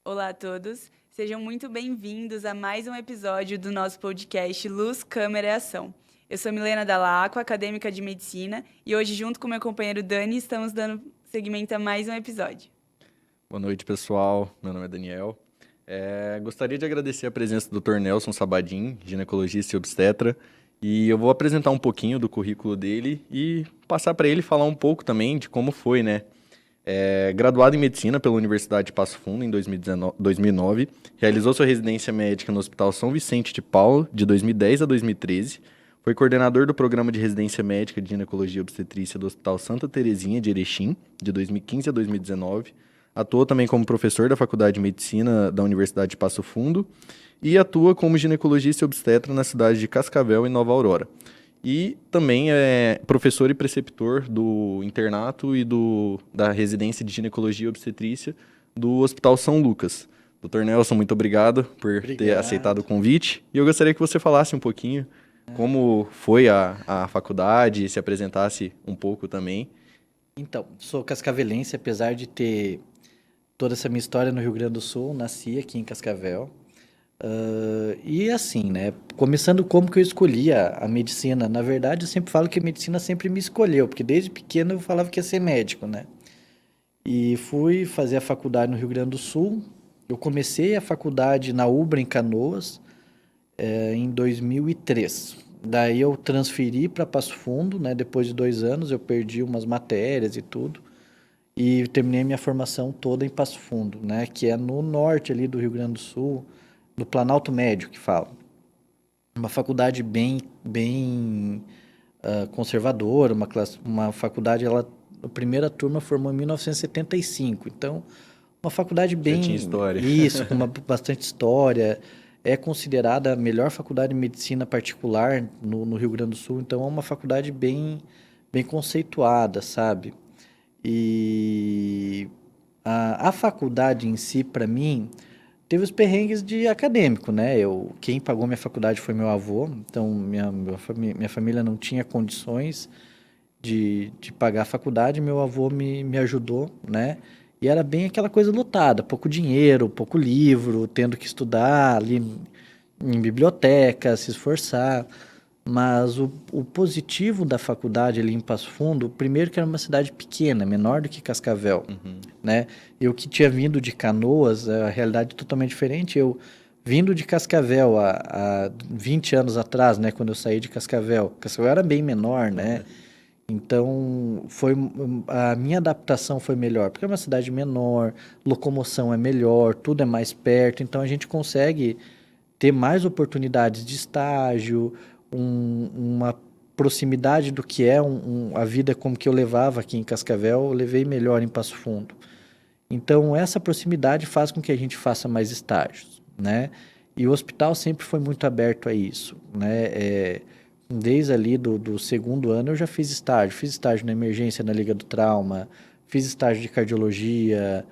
Olá a todos, sejam muito bem-vindos a mais um episódio do nosso podcast Luz, Câmera e Ação. Eu sou Milena Dall'Acqua, acadêmica de medicina, e hoje, junto com meu companheiro Dani, estamos dando seguimento a mais um episódio. Boa noite, pessoal. Meu nome é Daniel. Gostaria de agradecer a presença do Dr. Nelson Sabadim, ginecologista e obstetra, e eu vou apresentar um pouquinho do currículo dele e passar para ele falar um pouco também de como foi, né? Graduado em medicina pela Universidade de Passo Fundo em 2009, realizou sua residência médica no Hospital São Vicente de Paulo de 2010 a 2013, foi coordenador do programa de residência médica de ginecologia e obstetrícia do Hospital Santa Terezinha de Erechim, de 2015 a 2019, atuou também como professor da Faculdade de Medicina da Universidade de Passo Fundo e atua como ginecologista e obstetra na cidade de Cascavel e Nova Aurora. E também é professor e preceptor do internato e da residência de ginecologia e obstetrícia do Hospital São Lucas. Doutor Nelson, muito obrigado por ter aceitado o convite. E eu gostaria que você falasse um pouquinho como foi a faculdade, se apresentasse um pouco também. Então, sou cascavelense, apesar de ter toda essa minha história no Rio Grande do Sul, nasci aqui em Cascavel. E assim, né? Começando como que eu escolhi a medicina. Na verdade, eu sempre falo que a medicina sempre me escolheu, porque desde pequeno eu falava que ia ser médico, né? E fui fazer a faculdade no Rio Grande do Sul. Eu comecei a faculdade na Ubra, em Canoas, em 2003. Daí eu transferi para Passo Fundo, né? Depois de 2 anos, eu perdi umas matérias e tudo. E terminei minha formação toda em Passo Fundo, né? Que é no norte ali do Rio Grande do Sul, no Planalto Médio, que fala. Uma faculdade bem conservadora, uma faculdade, a primeira turma formou em 1975, então uma faculdade Já tinha bem, história. isso, com bastante história, é considerada a melhor faculdade de medicina particular no Rio Grande do Sul, então é uma faculdade bem conceituada, sabe? E a faculdade em si, para mim, teve os perrengues de acadêmico, né? Quem pagou minha faculdade foi meu avô, então minha família não tinha condições de pagar a faculdade, meu avô me ajudou, né? E era bem aquela coisa lutada, pouco dinheiro, pouco livro, tendo que estudar ali em biblioteca, se esforçar. Mas o positivo da faculdade ali em Passo Fundo, primeiro que era uma cidade pequena, menor do que Cascavel, né? Eu que tinha vindo de Canoas, a realidade é totalmente diferente. Eu vindo de Cascavel há 20 anos atrás, né? Quando eu saí de Cascavel. Cascavel era bem menor, né? Então, a minha adaptação foi melhor, porque é uma cidade menor, locomoção é melhor, tudo é mais perto, então a gente consegue ter mais oportunidades de estágio, uma proximidade do que é a vida como que eu levava aqui em Cascavel, eu levei melhor em Passo Fundo. Então, essa proximidade faz com que a gente faça mais estágios, né? E o hospital sempre foi muito aberto a isso, né? Desde ali do segundo ano eu já fiz estágio na emergência na Liga do Trauma, fiz estágio de cardiologia,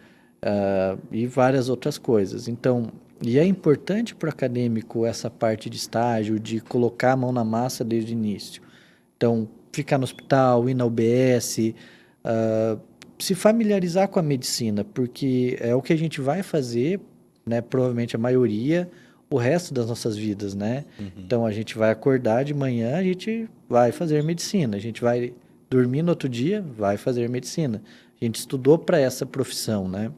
e várias outras coisas. Então, e é importante para o acadêmico essa parte de estágio, de colocar a mão na massa desde o início. Então, ficar no hospital, ir na UBS, se familiarizar com a medicina, porque é o que a gente vai fazer, né? Provavelmente a maioria, o resto das nossas vidas, né? Então, a gente vai acordar de manhã, a gente vai fazer medicina. A gente vai dormir no outro dia, vai fazer medicina. A gente estudou para essa profissão, né?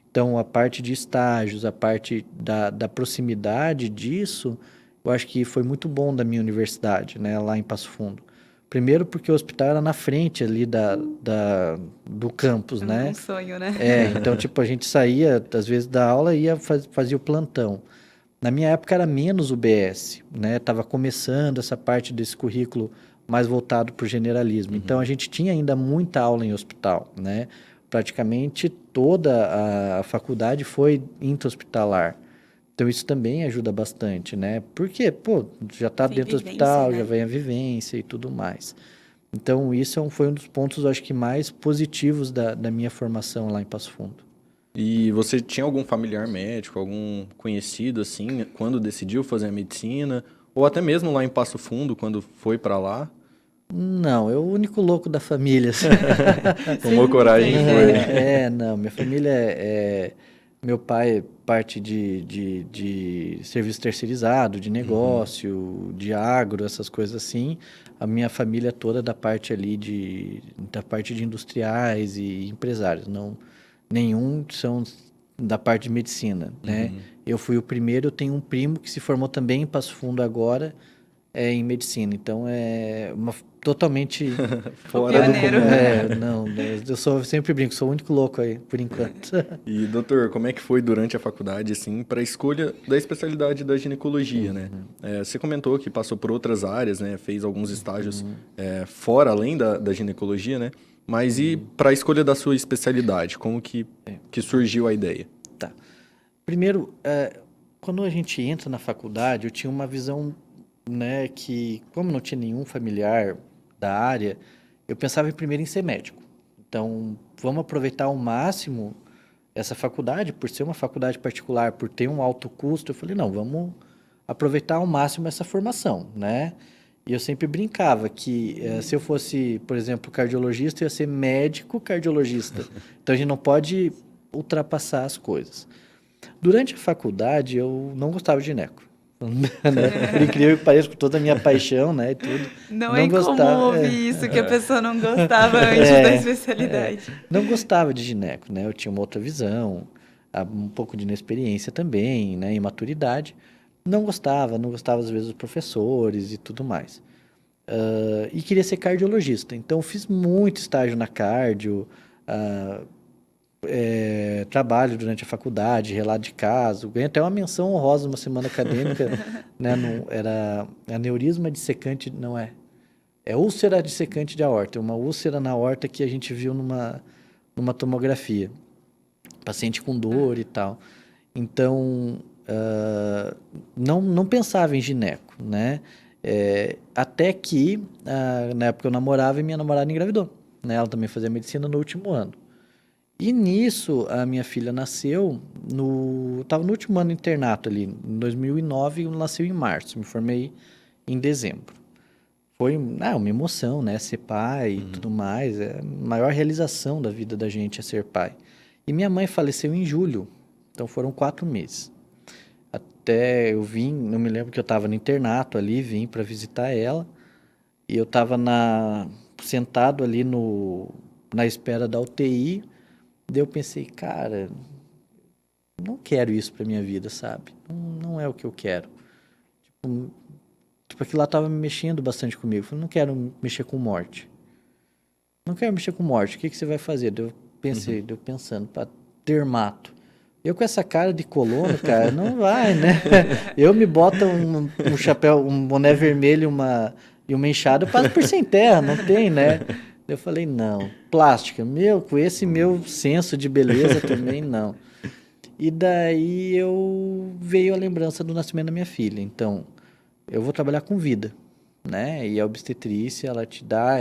Então, a parte de estágios, a parte da proximidade disso, eu acho que foi muito bom da minha universidade, né, lá em Passo Fundo. Primeiro porque o hospital era na frente ali do campus, né? Um sonho, né? Então, tipo, a gente saía, às vezes, da aula e fazia o plantão. Na minha época era menos UBS, né? Tava começando essa parte desse currículo mais voltado para o generalismo. Então, a gente tinha ainda muita aula em hospital, né? Praticamente toda a faculdade foi intra-hospitalar. Então, isso também ajuda bastante, né? Porque, pô, já está Sem dentro do vivência, hospital, né? já vem a vivência e tudo mais. Então, isso foi um dos pontos, eu acho que mais positivos da minha formação lá em Passo Fundo. E você tinha algum familiar médico, algum conhecido assim, quando decidiu fazer a medicina? Ou até mesmo lá em Passo Fundo, quando foi para lá? Não, eu o único louco da família. Tomou Sempre coragem e tem, foi. né? Não, minha família Meu pai, parte de serviço terceirizado, de negócio, de agro, essas coisas assim. A minha família toda da parte ali da parte de industriais e empresários. Não, nenhum são da parte de medicina, né? Eu fui o primeiro, eu tenho um primo que se formou também em Passo Fundo agora, em medicina. Então, totalmente Fora do pioneiro. comum. não, eu sempre brinco, sou o único louco aí, por enquanto. E, doutor, como é que foi durante a faculdade, assim, para a escolha da especialidade da ginecologia, né? Você comentou que passou por outras áreas, né? Fez alguns estágios fora, além da ginecologia, né? Mas e para a escolha da sua especialidade? Como que surgiu a ideia? Tá. Primeiro, quando a gente entra na faculdade, eu tinha uma visão, né, que como não tinha nenhum familiar da área, eu pensava primeiro em ser médico. Então, vamos aproveitar ao máximo essa faculdade, por ser uma faculdade particular, por ter um alto custo. Eu falei, não, vamos aproveitar ao máximo essa formação, né? E eu sempre brincava que se eu fosse, por exemplo, cardiologista, eu ia ser médico cardiologista. Então, a gente não pode ultrapassar as coisas. Durante a faculdade, eu não gostava de gineco. Né? Por incrível que pareça, com toda a minha paixão, né, e tudo. Não é incomum ouvir isso, que a pessoa não gostava antes da especialidade. Não gostava de gineco, né? Eu tinha uma outra visão, um pouco de inexperiência também, né, imaturidade. Não gostava às vezes dos professores e tudo mais. E queria ser cardiologista. Então, fiz muito estágio na cardio, trabalho durante a faculdade, relato de caso. Ganhei até uma menção honrosa numa semana acadêmica, né? Era aneurisma dissecante, não é? É úlcera dissecante de aorta. É uma úlcera na aorta que a gente viu numa tomografia. Paciente com dor e tal. Então, não pensava em gineco, né? Até que, na época eu namorava e minha namorada engravidou. Né? Ela também fazia medicina no último ano. E nisso, a minha filha nasceu, estava no último ano de internato ali, em 2009, e nasceu em março, me formei em dezembro. Foi uma emoção, né, ser pai e tudo mais, é a maior realização da vida da gente é ser pai. E minha mãe faleceu em julho, então foram 4 meses. Até eu não me lembro que eu estava no internato ali, vim para visitar ela, e eu estava sentado ali na espera da UTI. Daí eu pensei, cara, não quero isso pra minha vida, sabe? Não é o que eu quero. Tipo, aquilo lá tava me mexendo bastante comigo. Eu falei, não quero mexer com morte. Não quero mexer com morte. O que você vai fazer? Daí eu pensei, pensando, para dermato. Eu com essa cara de colono, cara, não vai, né? Eu me boto um chapéu, um boné vermelho e uma enxada, eu passo por sem terra, não tem, né? Eu falei, não. Plástica, com esse meu senso de beleza também, não. E daí veio a lembrança do nascimento da minha filha. Então, eu vou trabalhar com vida, né? E a obstetrícia, ela te dá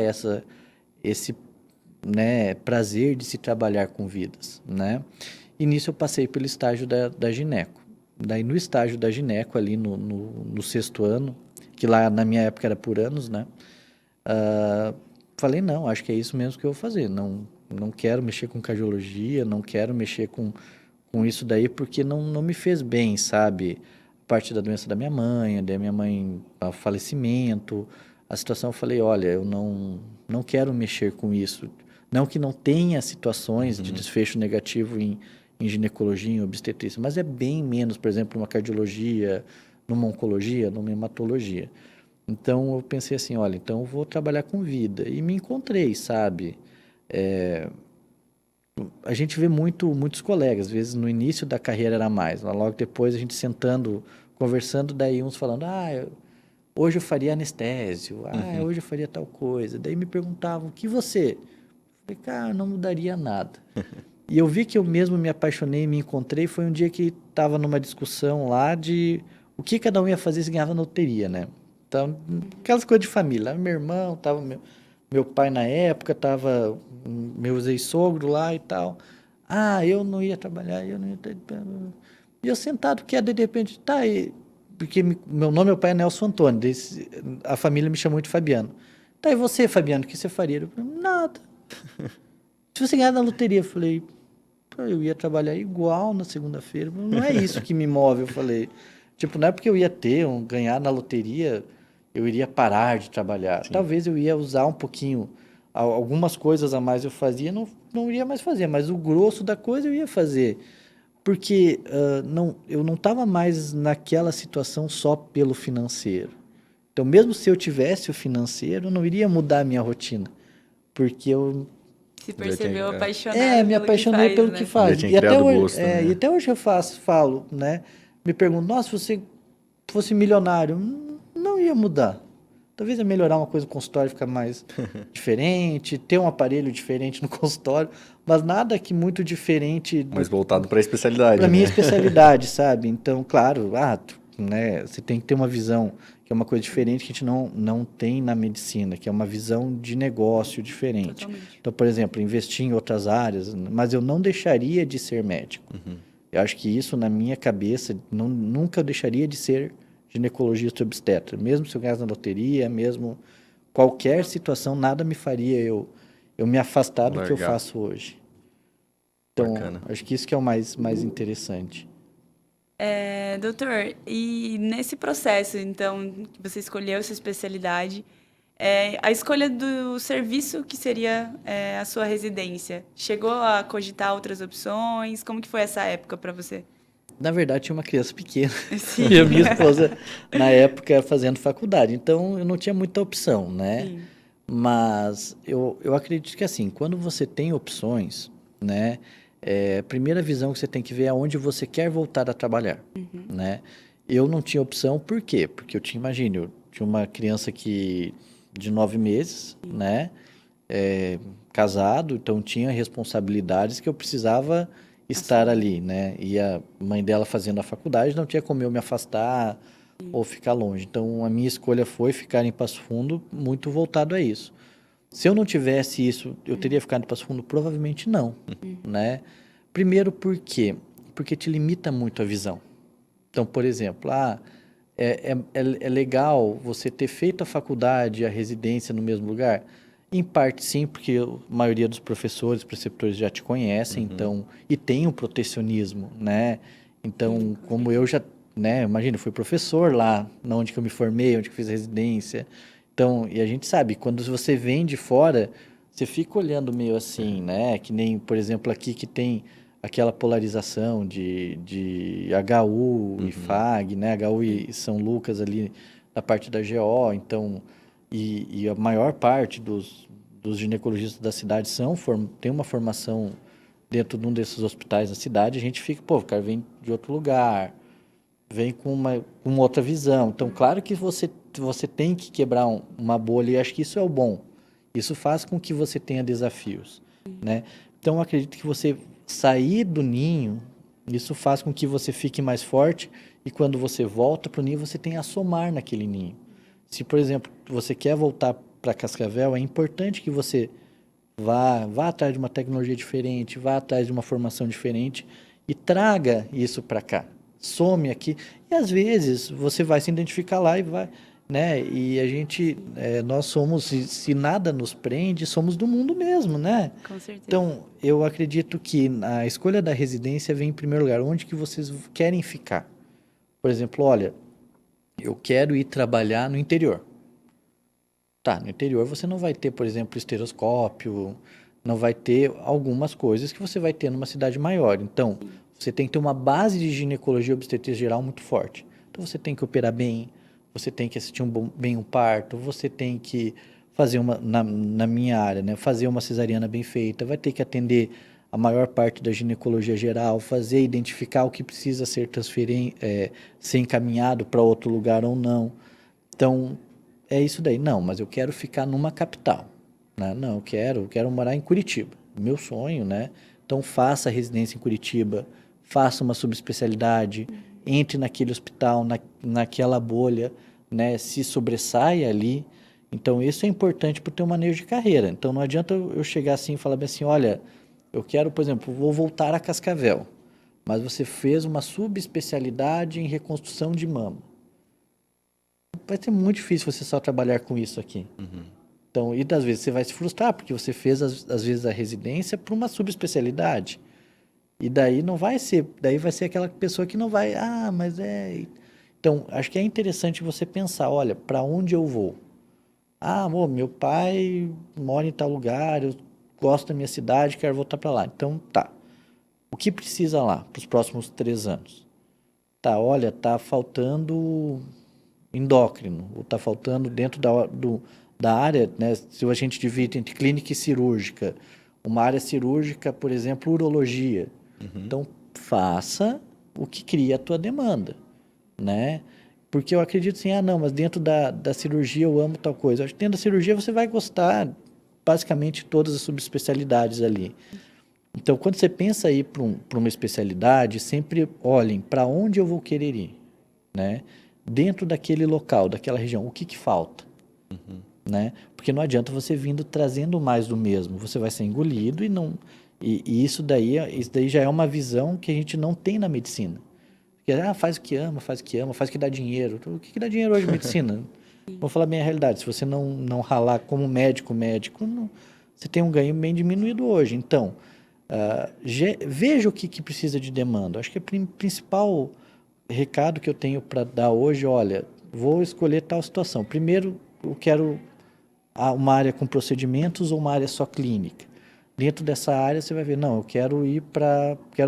esse, né, prazer de se trabalhar com vidas, né? E nisso eu passei pelo estágio da gineco. Daí, no estágio da gineco, ali no 6º ano, que lá na minha época era por anos, né? Falei, não, acho que é isso mesmo que eu vou fazer. Não quero mexer com cardiologia, não quero mexer com isso daí, porque não me fez bem, sabe? A parte da doença da minha mãe, o falecimento, a situação, eu falei, olha, eu não quero mexer com isso. Não que não tenha situações de desfecho negativo em ginecologia, em obstetrícia, mas é bem menos, por exemplo, numa cardiologia, numa oncologia, numa hematologia. Então, eu pensei assim, olha, então eu vou trabalhar com vida. E me encontrei, sabe? A gente vê muitos colegas, às vezes no início da carreira era mais, logo depois a gente sentando, conversando, daí uns falando, hoje eu faria anestésio, hoje eu faria tal coisa. Daí me perguntavam, o que você? Eu falei, cara, não mudaria nada. E eu vi que eu mesmo me apaixonei e me encontrei, foi um dia que estava numa discussão lá de o que cada um ia fazer se ganhava na loteria, né? Então, aquelas coisas de família. Meu irmão, tava meu pai na época, tava meus ex-sogros lá e tal. Eu não ia trabalhar, eu não ia... E eu sentado quieto, de repente, tá aí... Porque meu pai é Nelson Antônio, a família me chamou de Fabiano. Tá, e você, Fabiano, o que você faria? Eu falei, nada. Se você ganhar na loteria, eu falei, eu ia trabalhar igual na segunda-feira. Não é isso que me move, eu falei. Tipo, não é porque eu ia ganhar na loteria, eu iria parar de trabalhar. Sim. Talvez eu ia usar um pouquinho, algumas coisas a mais eu fazia, não iria mais fazer, mas o grosso da coisa eu ia fazer. Porque eu não estava mais naquela situação só pelo financeiro. Então, mesmo se eu tivesse o financeiro, eu não iria mudar a minha rotina. Porque eu Se percebeu apaixonado me pelo que apaixonei faz, pelo né? que faz. Já tinha E até criado hoje, gosto, né? e até hoje eu falo, né? Me pergunto, nossa, se você fosse milionário, não ia mudar. Talvez ia melhorar uma coisa no consultório, ficar mais diferente, ter um aparelho diferente no consultório, mas nada que muito diferente Mas voltado para a especialidade, para minha né? especialidade, sabe? Então, claro, né, você tem que ter uma visão que é uma coisa diferente que a gente não tem na medicina, que é uma visão de negócio diferente. Totalmente. Então, por exemplo, investir em outras áreas, mas eu não deixaria de ser médico. Eu acho que isso, na minha cabeça, nunca eu deixaria de ser ginecologista obstetra. Mesmo se eu ganhasse na loteria, mesmo qualquer situação, nada me faria eu me afastar do que eu Largar. faço hoje. Então, Bacana. acho que isso que é o mais interessante. Doutor, e nesse processo, então, que você escolheu essa especialidade, a escolha do serviço que seria a sua residência, chegou a cogitar outras opções? Como que foi essa época para você? Na verdade, tinha uma criança pequena Sim. e a minha esposa, na época, fazendo faculdade. Então, eu não tinha muita opção, né? Sim. Mas eu acredito que, assim, quando você tem opções, né? A primeira visão que você tem que ver é onde você quer voltar a trabalhar, né? Eu não tinha opção, por quê? Porque imagine, eu tinha uma criança de 9 meses, né? Casado, então tinha responsabilidades que eu precisava estar ali, né? E a mãe dela fazendo a faculdade, não tinha como eu me afastar ou ficar longe. Então, a minha escolha foi ficar em Passo Fundo, muito voltado a isso. Se eu não tivesse isso, eu teria ficado em Passo Fundo? Provavelmente não, né? Primeiro, por quê? Porque te limita muito a visão. Então, por exemplo, é legal você ter feito a faculdade e a residência no mesmo lugar? Em parte, sim, porque a maioria dos professores, preceptores já te conhecem, então, e tem um protecionismo, né? Então, como eu já, né, imagina, fui professor lá, onde que eu me formei, onde que eu fiz a residência. Então, e a gente sabe, quando você vem de fora, você fica olhando meio assim, né? Que nem, por exemplo, aqui que tem aquela polarização de HU e FAG, né? HU e São Lucas ali na parte da GO, então, e a maior parte dos ginecologistas da cidade tem uma formação dentro de um desses hospitais da cidade, a gente fica, pô, o cara vem de outro lugar, vem com uma outra visão. Então, claro que você tem que quebrar uma bolha e acho que isso é o bom. Isso faz com que você tenha desafios, né? Então, eu acredito que você sair do ninho, isso faz com que você fique mais forte e quando você volta para o ninho, você tem a somar naquele ninho. Se, por exemplo, você quer voltar para Cascavel, é importante que você vá atrás de uma tecnologia diferente, vá atrás de uma formação diferente e traga isso para cá. Some aqui. E às vezes você vai se identificar lá e vai, né? E a gente, nós somos, se nada nos prende, somos do mundo mesmo, né? Com certeza. Então, eu acredito que a escolha da residência vem em primeiro lugar. Onde que vocês querem ficar? Por exemplo, olha, eu quero ir trabalhar no interior. Tá, no interior você não vai ter, por exemplo, estereoscópio, não vai ter algumas coisas que você vai ter numa cidade maior. Então, você tem que ter uma base de ginecologia e obstetrícia geral muito forte. Então, você tem que operar bem, você tem que assistir bem um parto, você tem que fazer na minha área, né, fazer uma cesariana bem feita, vai ter que atender a maior parte da ginecologia geral, identificar o que precisa ser ser encaminhado para outro lugar ou não. Então, é isso daí. Não, mas eu quero ficar numa capital, né? Não, eu quero morar em Curitiba. Meu sonho, né? Então, faça a residência em Curitiba, faça uma subespecialidade, entre naquele hospital, naquela bolha, né? Se sobressaia ali. Então, isso é importante para o teu manejo de carreira. Então, não adianta eu chegar assim e falar bem assim, olha, eu quero, por exemplo, vou voltar a Cascavel, mas você fez uma subespecialidade em reconstrução de mama. Vai ser muito difícil você só trabalhar com isso aqui. Então, e das vezes você vai se frustrar, porque você fez, às vezes, a residência para uma subespecialidade. E daí não vai ser, daí vai ser aquela pessoa que não vai, mas é. Então, acho que é interessante você pensar, olha, para onde eu vou? Amor, meu pai mora em tal lugar, eu gosto da minha cidade, quero voltar para lá. Então, tá. O que precisa lá para os próximos 3 anos? Tá, olha, tá faltando endócrino, ou tá faltando dentro da área, né? Se a gente divide entre clínica e cirúrgica, uma área cirúrgica, por exemplo, urologia. Então, faça o que cria a tua demanda, né? Porque eu acredito assim, não, mas dentro da cirurgia eu amo tal coisa. Acho que dentro da cirurgia você vai gostar basicamente todas as subespecialidades ali. Então, quando você pensa aí para uma especialidade, sempre olhem para onde eu vou querer ir, né? Dentro daquele local, daquela região, o que que falta, né? Porque não adianta você vindo trazendo mais do mesmo, você vai ser engolido e não e isso daí já é uma visão que a gente não tem na medicina. Porque, faz o que ama, faz o que ama, faz o que dá dinheiro. O que dá dinheiro hoje em medicina? Vou falar bem a realidade. Se você não ralar como médico, você tem um ganho bem diminuído hoje. Então, veja o que precisa de demanda. Acho que o principal recado que eu tenho para dar hoje, olha, vou escolher tal situação. Primeiro, eu quero uma área com procedimentos ou uma área só clínica. Dentro dessa área você vai ver, não, quero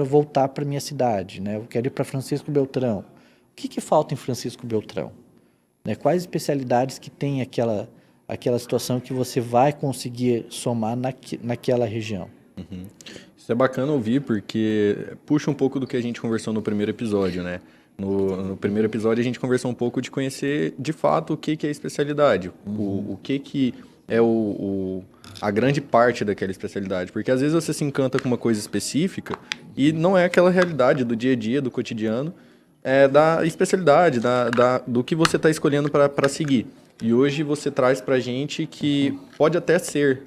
voltar para minha cidade, né? Eu quero ir para Francisco Beltrão. O que falta em Francisco Beltrão? Né? Quais especialidades que tem aquela situação que você vai conseguir somar naquela região? Isso é bacana ouvir, porque puxa um pouco do que a gente conversou no primeiro episódio, né? No primeiro episódio, a gente conversou um pouco de conhecer, de fato, o que é especialidade. O que é a grande parte daquela especialidade. Porque, às vezes, você se encanta com uma coisa específica e não é aquela realidade do dia a dia, do cotidiano, da especialidade, do que você está escolhendo para seguir. E hoje você traz para a gente que pode até ser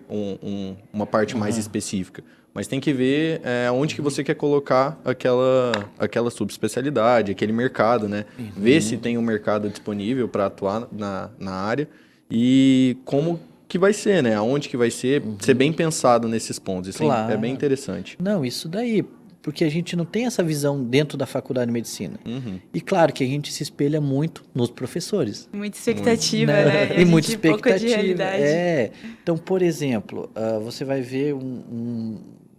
uma parte mais específica, mas tem que ver onde que você quer colocar aquela subespecialidade, aquele mercado, né? Ver se tem um mercado disponível para atuar na área e como que vai ser, né? Aonde que vai ser bem pensado nesses pontos. Isso é bem interessante. Não, isso daí, porque a gente não tem essa visão dentro da faculdade de medicina. E claro que a gente se espelha muito nos professores. Muita expectativa, né? E muita pouco de expectativa. realidade. Então, por exemplo, você vai ver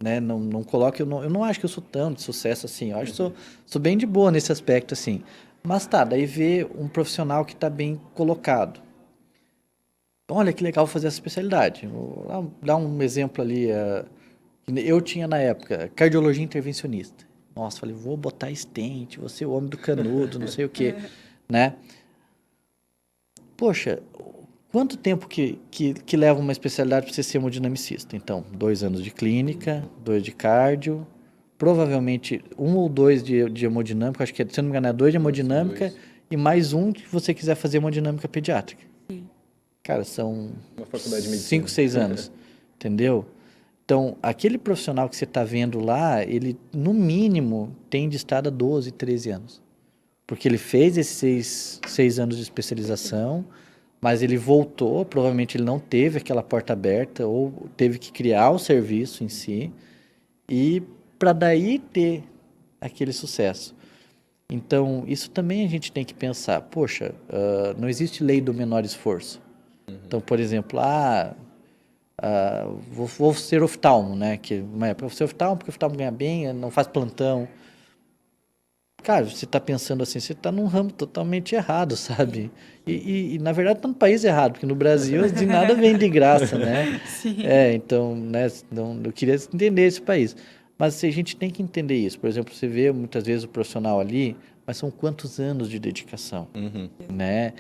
né, não coloque, eu não acho que eu sou tão de sucesso assim, eu acho que sou bem de boa nesse aspecto assim. Mas tá, daí vê um profissional que está bem colocado. Olha que legal fazer essa especialidade. Vou dar um exemplo ali. Que eu tinha na época, cardiologia intervencionista. Nossa, falei, vou botar stent, vou ser o homem do canudo, não sei o quê, né? Poxa, quanto tempo que leva uma especialidade para você ser hemodinamicista? Então, 2 anos de clínica, 2 de cardio, provavelmente 1 ou 2 de hemodinâmica, acho que, se não me engano, é 2 de hemodinâmica e mais um que você quiser fazer hemodinâmica pediátrica. Cara, são Uma faculdade de medicina. 5, 6 anos, entendeu? Então, aquele profissional que você está vendo lá, ele, no mínimo, tem de estar há 12, 13 anos. Porque ele fez esses 6 anos de especialização, mas ele voltou, provavelmente ele não teve aquela porta aberta, ou teve que criar o serviço em si, e para daí ter aquele sucesso. Então, isso também a gente tem que pensar. Poxa, não existe lei do menor esforço. Então, por exemplo, vou ser oftalmo, né? Que uma época eu vou ser oftalmo porque o oftalmo ganha bem, não faz plantão. Cara, você está pensando assim, você está num ramo totalmente errado, sabe? E na verdade está no país errado, porque no Brasil de nada vem de graça, né? Sim. Então, né? Não, eu queria entender esse país. Mas a gente tem que entender isso. Por exemplo, você vê muitas vezes o profissional ali, mas são quantos anos de dedicação, né?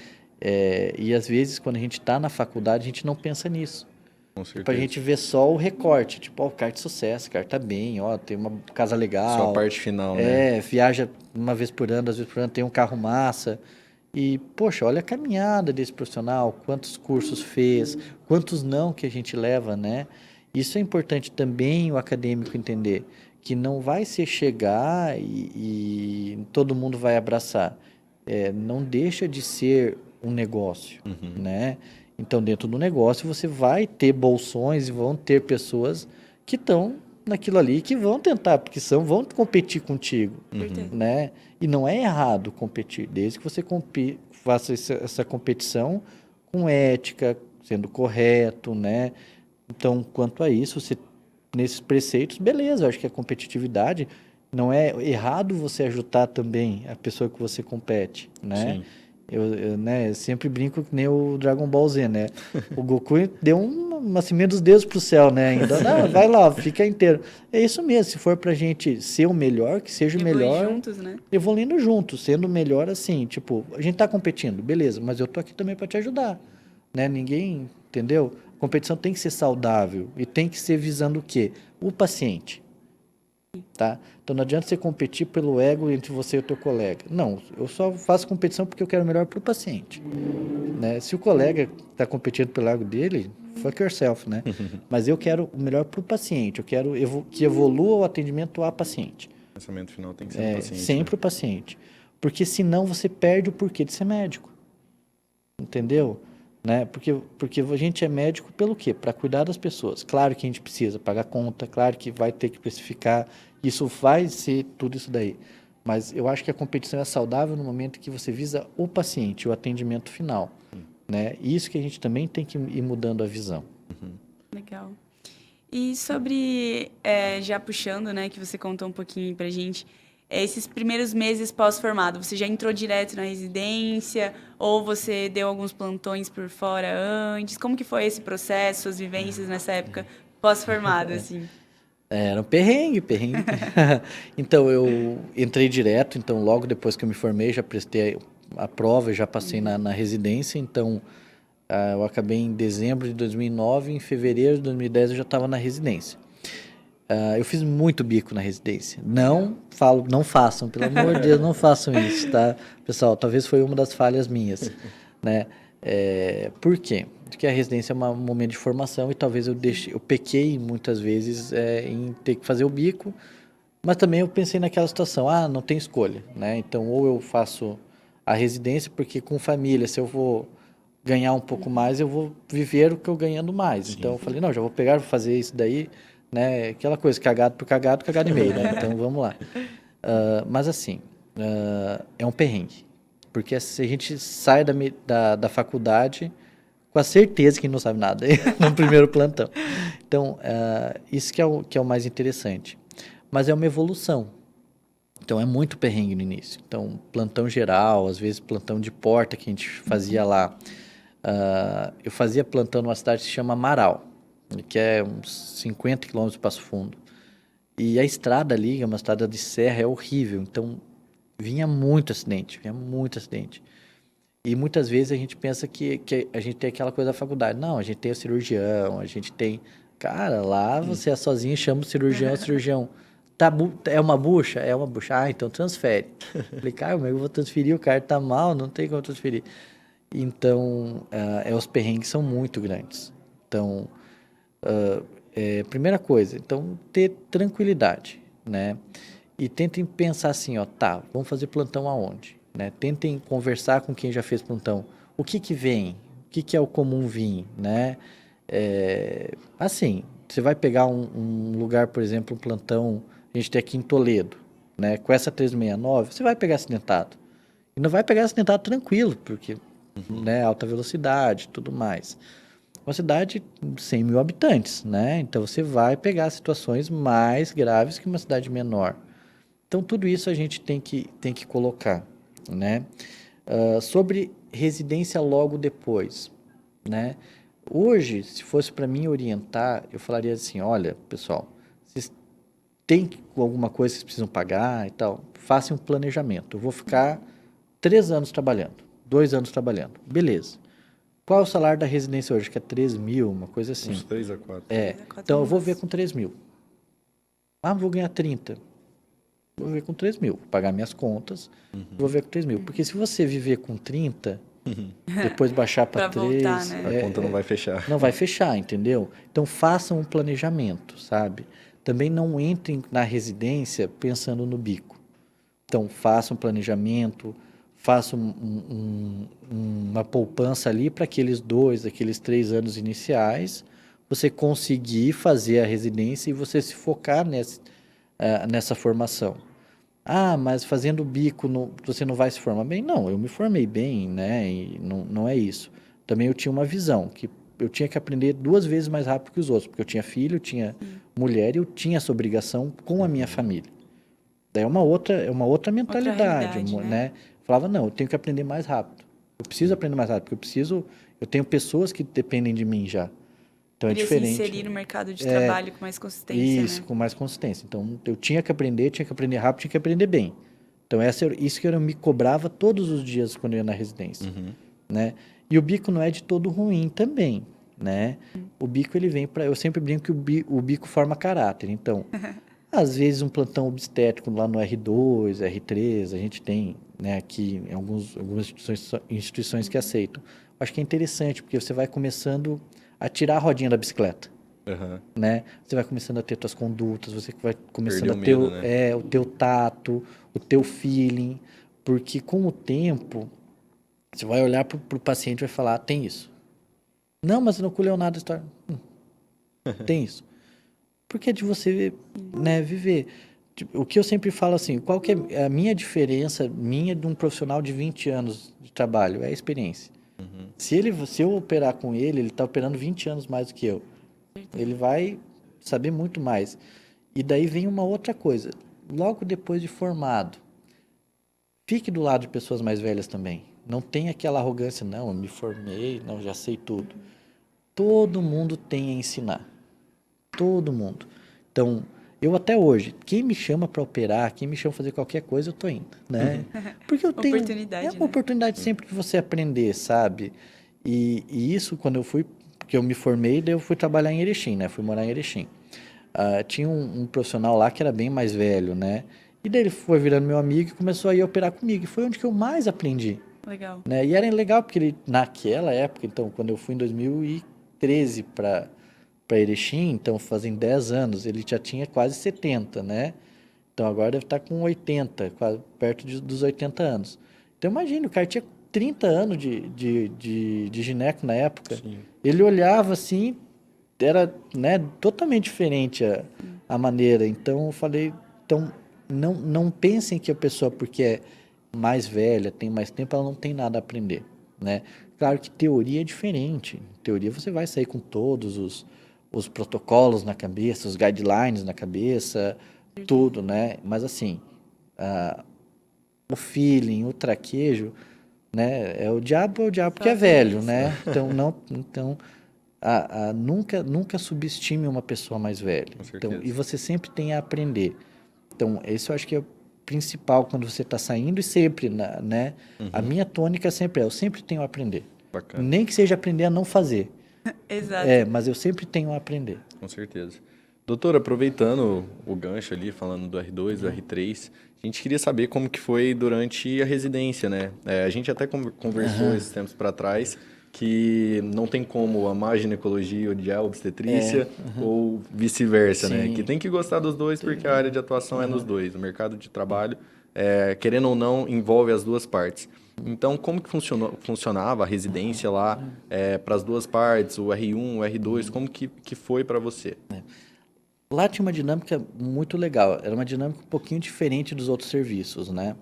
E às vezes, quando a gente está na faculdade, a gente não pensa nisso. Com certeza. Pra gente ver só o recorte, tipo, o cara de sucesso, o cara tá bem, tem uma casa legal. Só a parte final, né? Viaja uma vez por ano, 2 vezes por ano, tem um carro massa. E, poxa, olha a caminhada desse profissional, quantos cursos fez, quantos não que a gente leva, né? Isso é importante também o acadêmico entender, que não vai ser chegar e todo mundo vai abraçar. Não deixa de ser um negócio, né? Então, dentro do negócio, você vai ter bolsões e vão ter pessoas que estão naquilo ali que vão tentar, porque vão competir contigo, Certeza. né? E não é errado competir, desde que você faça essa competição com ética, sendo correto, né? Então, quanto a isso, nesses preceitos, beleza, eu acho que a competitividade não é errado você ajudar também a pessoa que você compete, né? Sim. Eu sempre brinco que nem o Dragon Ball Z, né? O Goku deu uma semente dos dedos pro céu, né? Ainda, não, vai lá, fica inteiro. É isso mesmo, se for pra gente ser o melhor, que seja o Evoluir melhor, juntos, né? evoluindo juntos, sendo o melhor assim, tipo, a gente tá competindo, beleza, mas eu tô aqui também para te ajudar, né? Ninguém, entendeu? A competição tem que ser saudável e tem que ser visando o quê? O paciente, tá? Então não adianta você competir pelo ego entre você e o teu colega. Não, eu só faço competição porque eu quero o melhor pro paciente, né? Se o colega está competindo pelo ego dele, fuck yourself, né? Mas eu quero o melhor pro paciente, eu quero que evolua o atendimento a paciente. O pensamento final tem que ser no paciente, Sempre né? o paciente. Porque senão você perde o porquê de ser médico. Entendeu? Né? Porque a gente é médico pelo quê? Para cuidar das pessoas. Claro que a gente precisa pagar conta, claro que vai ter que especificar, isso vai ser tudo isso daí. Mas eu acho que a competição é saudável no momento que você visa o paciente, o atendimento final. Né? E isso que a gente também tem que ir mudando a visão. Legal. E sobre, já puxando, né, que você contou um pouquinho pra gente, esses primeiros meses pós-formado, você já entrou direto na residência ou você deu alguns plantões por fora antes? Como que foi esse processo, suas vivências nessa época pós-formado, assim? Era um perrengue, perrengue. Então, eu entrei direto, então logo depois que eu me formei, já prestei a prova, já passei na residência, então eu acabei em dezembro de 2009, em fevereiro de 2010 eu já estava na residência. Eu fiz muito bico na residência. Não façam, pelo amor de Deus, não façam isso, tá? Pessoal, talvez foi uma das falhas minhas, né? Por quê? Porque a residência é um momento de formação e talvez eu pequei muitas vezes em ter que fazer o bico, mas também eu pensei naquela situação, não tem escolha, né? Então, ou eu faço a residência, porque com família, se eu vou ganhar um pouco mais, eu vou viver o que eu ganhando mais. Então, eu falei, não, já vou pegar, vou fazer isso daí, né? Aquela coisa, cagado por cagado, cagado e meio, né? Então, vamos lá. Mas assim, é um perrengue. Porque se a gente sai da faculdade com a certeza que não sabe nada no primeiro plantão. Então, isso que é o mais interessante. Mas é uma evolução. Então, é muito perrengue no início. Então, plantão geral, às vezes plantão de porta que a gente fazia lá. Eu fazia plantão numa cidade que se chama Amaral, que é uns 50 quilômetros de Passo Fundo. E a estrada ali, é uma estrada de serra, é horrível. Então, vinha muito acidente, vinha muito acidente. E muitas vezes a gente pensa que a gente tem aquela coisa da faculdade. Não, a gente tem o cirurgião, a gente tem... Cara, lá você é sozinho, chama o cirurgião. É uma bucha? É uma bucha. Então transfere. Falei, cara, mas eu vou transferir, o cara tá mal, não tem como transferir. Então, os perrengues são muito grandes. Então, primeira coisa, então, ter tranquilidade, né? E tentem pensar assim, ó, tá, vamos fazer plantão aonde? Né? Tentem conversar com quem já fez plantão. O que vem? O que é o comum vir, né? Assim, você vai pegar um lugar, por exemplo, um plantão, a gente tem aqui em Toledo, né? Com essa 369, você vai pegar acidentado. E não vai pegar acidentado tranquilo, porque, né, alta velocidade, tudo mais. Uma cidade de 100 mil habitantes, né? Então você vai pegar situações mais graves que uma cidade menor. Então tudo isso a gente tem que colocar, né? Sobre residência logo depois, né? Hoje, se fosse para mim orientar, eu falaria assim, olha, pessoal, vocês têm alguma coisa que vocês precisam pagar e tal, façam um planejamento. Eu vou ficar 3 anos trabalhando, 2 anos trabalhando, beleza. Qual é o salário da residência hoje? Que é 3 mil, uma coisa assim. Uns 3 a 4. Então eu vou ver com 3 mil. Vou ganhar 30. Vou ver com 3 mil. Vou pagar minhas contas, vou ver com 3 mil. Porque se você viver com 30, depois baixar para Pra voltar, 3, né? A conta não vai fechar. não vai fechar, entendeu? Então façam um planejamento, sabe? Também não entrem na residência pensando no bico. Então façam um planejamento, façam uma poupança ali para aqueles 3 anos iniciais, você conseguir fazer a residência e você se focar nessa formação. Ah, mas fazendo bico você não vai se formar bem? Não, eu me formei bem, né? E não é isso. Também eu tinha uma visão que eu tinha que aprender 2 vezes mais rápido que os outros, porque eu tinha filho, eu tinha mulher e eu tinha essa obrigação com a minha família. Daí é uma outra mentalidade, realidade, né? né? Falava, não, eu tenho que aprender mais rápido. Eu preciso aprender mais rápido, porque eu tenho pessoas que dependem de mim já. Então é Queria se diferente. inserir no mercado de trabalho com mais consistência, Isso, né? com mais consistência. Então, eu tinha que aprender rápido, tinha que aprender bem. Então, isso que eu me cobrava todos os dias quando eu ia na residência, né? E o bico não é de todo ruim também, né? O bico, ele vem para... Eu sempre brinco que o bico forma caráter. Então, às vezes, um plantão obstétrico lá no R2, R3, a gente tem, né, aqui em algumas instituições que aceitam. Acho que é interessante, porque você vai começando a tirar a rodinha da bicicleta. Né? Você vai começando a ter suas condutas, você vai começando a ter o teu tato, o teu feeling, porque com o tempo você vai olhar para o paciente e vai falar, tem isso. Não, mas eu não colheu nada da história. Tem isso. Porque é de você, né, viver. Tipo, o que eu sempre falo assim, qual que é a minha diferença, de um profissional de 20 anos de trabalho? É a experiência. Se eu operar com ele está operando 20 anos mais do que eu. Ele vai saber muito mais. E daí vem uma outra coisa. Logo depois de formado, fique do lado de pessoas mais velhas também. Não tem aquela arrogância, não, eu me formei, não, já sei tudo. Todo mundo tem a ensinar. Todo mundo. Então, eu até hoje, quem me chama para operar, quem me chama para fazer qualquer coisa, eu tô indo, né? Porque eu tenho... Oportunidade, É uma né? oportunidade sempre de você aprender, sabe? E isso, quando eu fui... Porque eu me formei, daí eu fui trabalhar em Erechim, né? Fui morar em Erechim. Tinha um profissional lá que era bem mais velho, né? E daí ele foi virando meu amigo e começou a ir operar comigo. E foi onde que eu mais aprendi. Legal. Né? E era legal porque ele, naquela época, então, quando eu fui em 2013 para Erechim, então fazem 10 anos, ele já tinha quase 70, né? Então agora deve estar com 80, quase perto dos 80 anos. Então imagina, o cara tinha 30 anos de gineco na época. Sim. Ele olhava assim, era, né, totalmente diferente a maneira. Então eu falei, então não pensem que a pessoa, porque é mais velha, tem mais tempo, ela não tem nada a aprender, né? Claro que teoria é diferente. Em teoria você vai sair com todos os protocolos na cabeça, os guidelines na cabeça, tudo, né? Mas assim, o feeling, o traquejo, né? É o diabo que é velho, né? Então nunca subestime uma pessoa mais velha. Com certeza. Então, e você sempre tem a aprender. Então, esse eu acho que é o principal quando você está saindo e sempre, né? A minha tônica sempre eu sempre tenho a aprender. Bacana. Nem que seja aprender a não fazer. Exato. Mas eu sempre tenho a aprender. Com certeza. Doutor, aproveitando o gancho ali, falando do R2, do R3, a gente queria saber como que foi durante a residência, né? A gente até conversou esses tempos para trás que não tem como amar a ginecologia e odiar a obstetrícia ou vice-versa, né? Sim. Que tem que gostar dos dois porque a área de atuação é nos dois. O mercado de trabalho, querendo ou não, envolve as duas partes. Então, como que funcionava a residência lá para as duas partes, o R1, o R2, como que foi para você? Lá tinha uma dinâmica muito legal. Era uma dinâmica um pouquinho diferente dos outros serviços, né?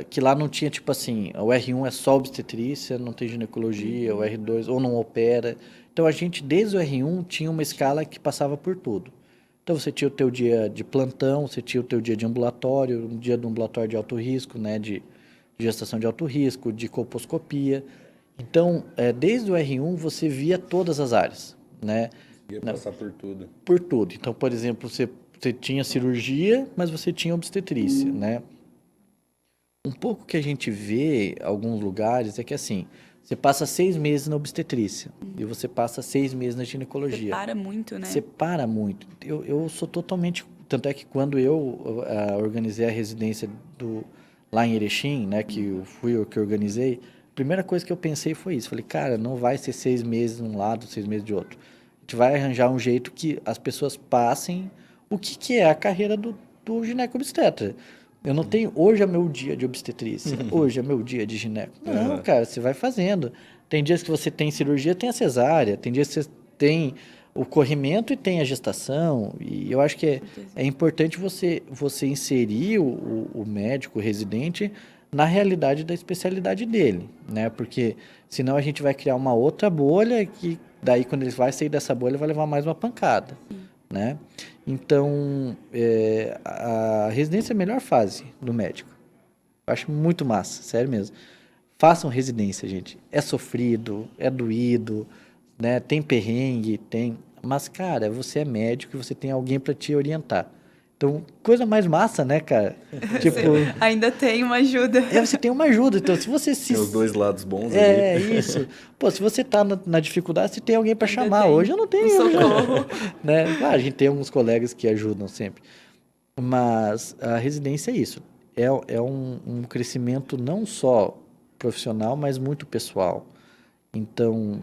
Que lá não tinha, tipo assim, o R1 é só obstetrícia, não tem ginecologia, o R2 ou não opera. Então, a gente, desde o R1, tinha uma escala que passava por tudo. Então, você tinha o teu dia de plantão, você tinha o teu dia de ambulatório, um dia de ambulatório de alto risco, né? De gestação de alto risco, de colposcopia. Então, desde o R1, você via todas as áreas, né? Ia passar por tudo. Por tudo. Então, por exemplo, você tinha cirurgia, mas você tinha obstetrícia, né? Um pouco que a gente vê em alguns lugares é que, assim, você passa 6 meses na obstetrícia e você passa 6 meses na ginecologia. Separa muito, né? Separa muito. Eu sou totalmente... Tanto é que quando eu organizei a residência lá em Erechim, né, que fui eu que organizei, a primeira coisa que eu pensei foi isso. Falei, cara, não vai ser 6 meses de um lado, 6 meses de outro. A gente vai arranjar um jeito que as pessoas passem o que é a carreira do gineco-obstetra. Eu não tenho... Hoje é meu dia de obstetrícia. Hoje é meu dia de gineco. Não, cara, você vai fazendo. Tem dias que você tem cirurgia, tem a cesárea. Tem dias que você tem o corrimento e tem a gestação, e eu acho que é importante você inserir o médico o residente na realidade da especialidade dele, né? Porque senão a gente vai criar uma outra bolha que daí quando ele vai sair dessa bolha vai levar mais uma pancada, né? Então, a residência é a melhor fase do médico. Eu acho muito massa, sério mesmo. Façam residência, gente. É sofrido, é doído, né? Tem perrengue, tem... Mas, cara, você é médico e você tem alguém para te orientar. Então, coisa mais massa, né, cara? Tipo... Ainda tem uma ajuda. você tem uma ajuda. Então, se você se... Tem os dois lados bons ali. Isso. Pô, se você tá na dificuldade, você tem alguém para chamar. Hoje eu não tenho. Socorro. Né? Claro, a gente tem alguns colegas que ajudam sempre. Mas a residência é isso. É um crescimento não só profissional, mas muito pessoal. Então,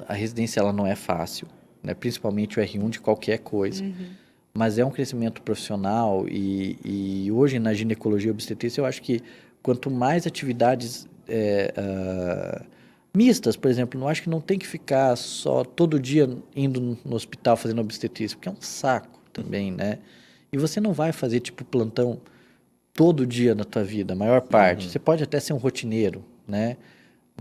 a residência ela não é fácil, né? Principalmente o R1 de qualquer coisa. Mas é um crescimento profissional e hoje na ginecologia e obstetrícia eu acho que quanto mais atividades mistas, por exemplo, não acho que não tem que ficar só todo dia indo no hospital fazendo obstetrícia, porque é um saco também, né? E você não vai fazer tipo plantão todo dia na tua vida, a maior parte. Você pode até ser um rotineiro, né?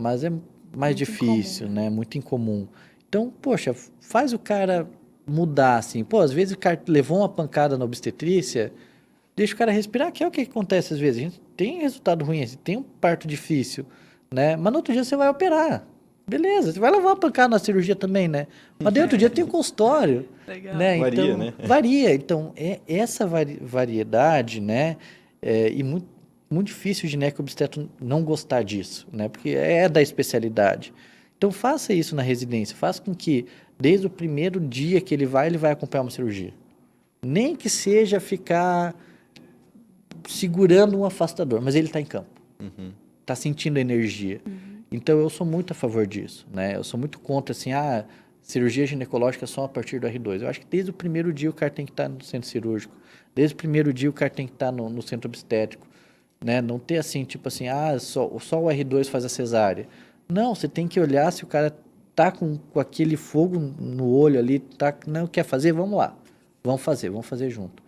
Mas é mais Muito difícil, incomum. né? Muito incomum. Então, poxa, faz o cara mudar, assim. Pô, às vezes o cara levou uma pancada na obstetrícia, deixa o cara respirar, que é o que acontece às vezes. A gente tem resultado ruim, a gente tem um parto difícil, né? Mas no outro dia você vai operar. Beleza, você vai levar uma pancada na cirurgia também, né? Mas daí outro dia tem um consultório. Legal. Né? Varia, Então, né? Varia. Então, essa variedade, né? E muito difícil o gineco-obstetra não gostar disso, né? Porque é da especialidade. Então, faça isso na residência. Faça com que, desde o primeiro dia que ele vai acompanhar uma cirurgia. Nem que seja ficar segurando um afastador, mas ele está em campo. Está sentindo energia. Então, eu sou muito a favor disso, né? Eu sou muito contra, assim, cirurgia ginecológica só a partir do R2. Eu acho que desde o primeiro dia o cara tem que estar no centro cirúrgico. Desde o primeiro dia o cara tem que estar no centro obstétrico. Né? Não ter assim, tipo assim, só o R2 faz a cesárea. Não, você tem que olhar se o cara tá com aquele fogo no olho ali, não quer fazer, vamos lá. Vamos fazer junto.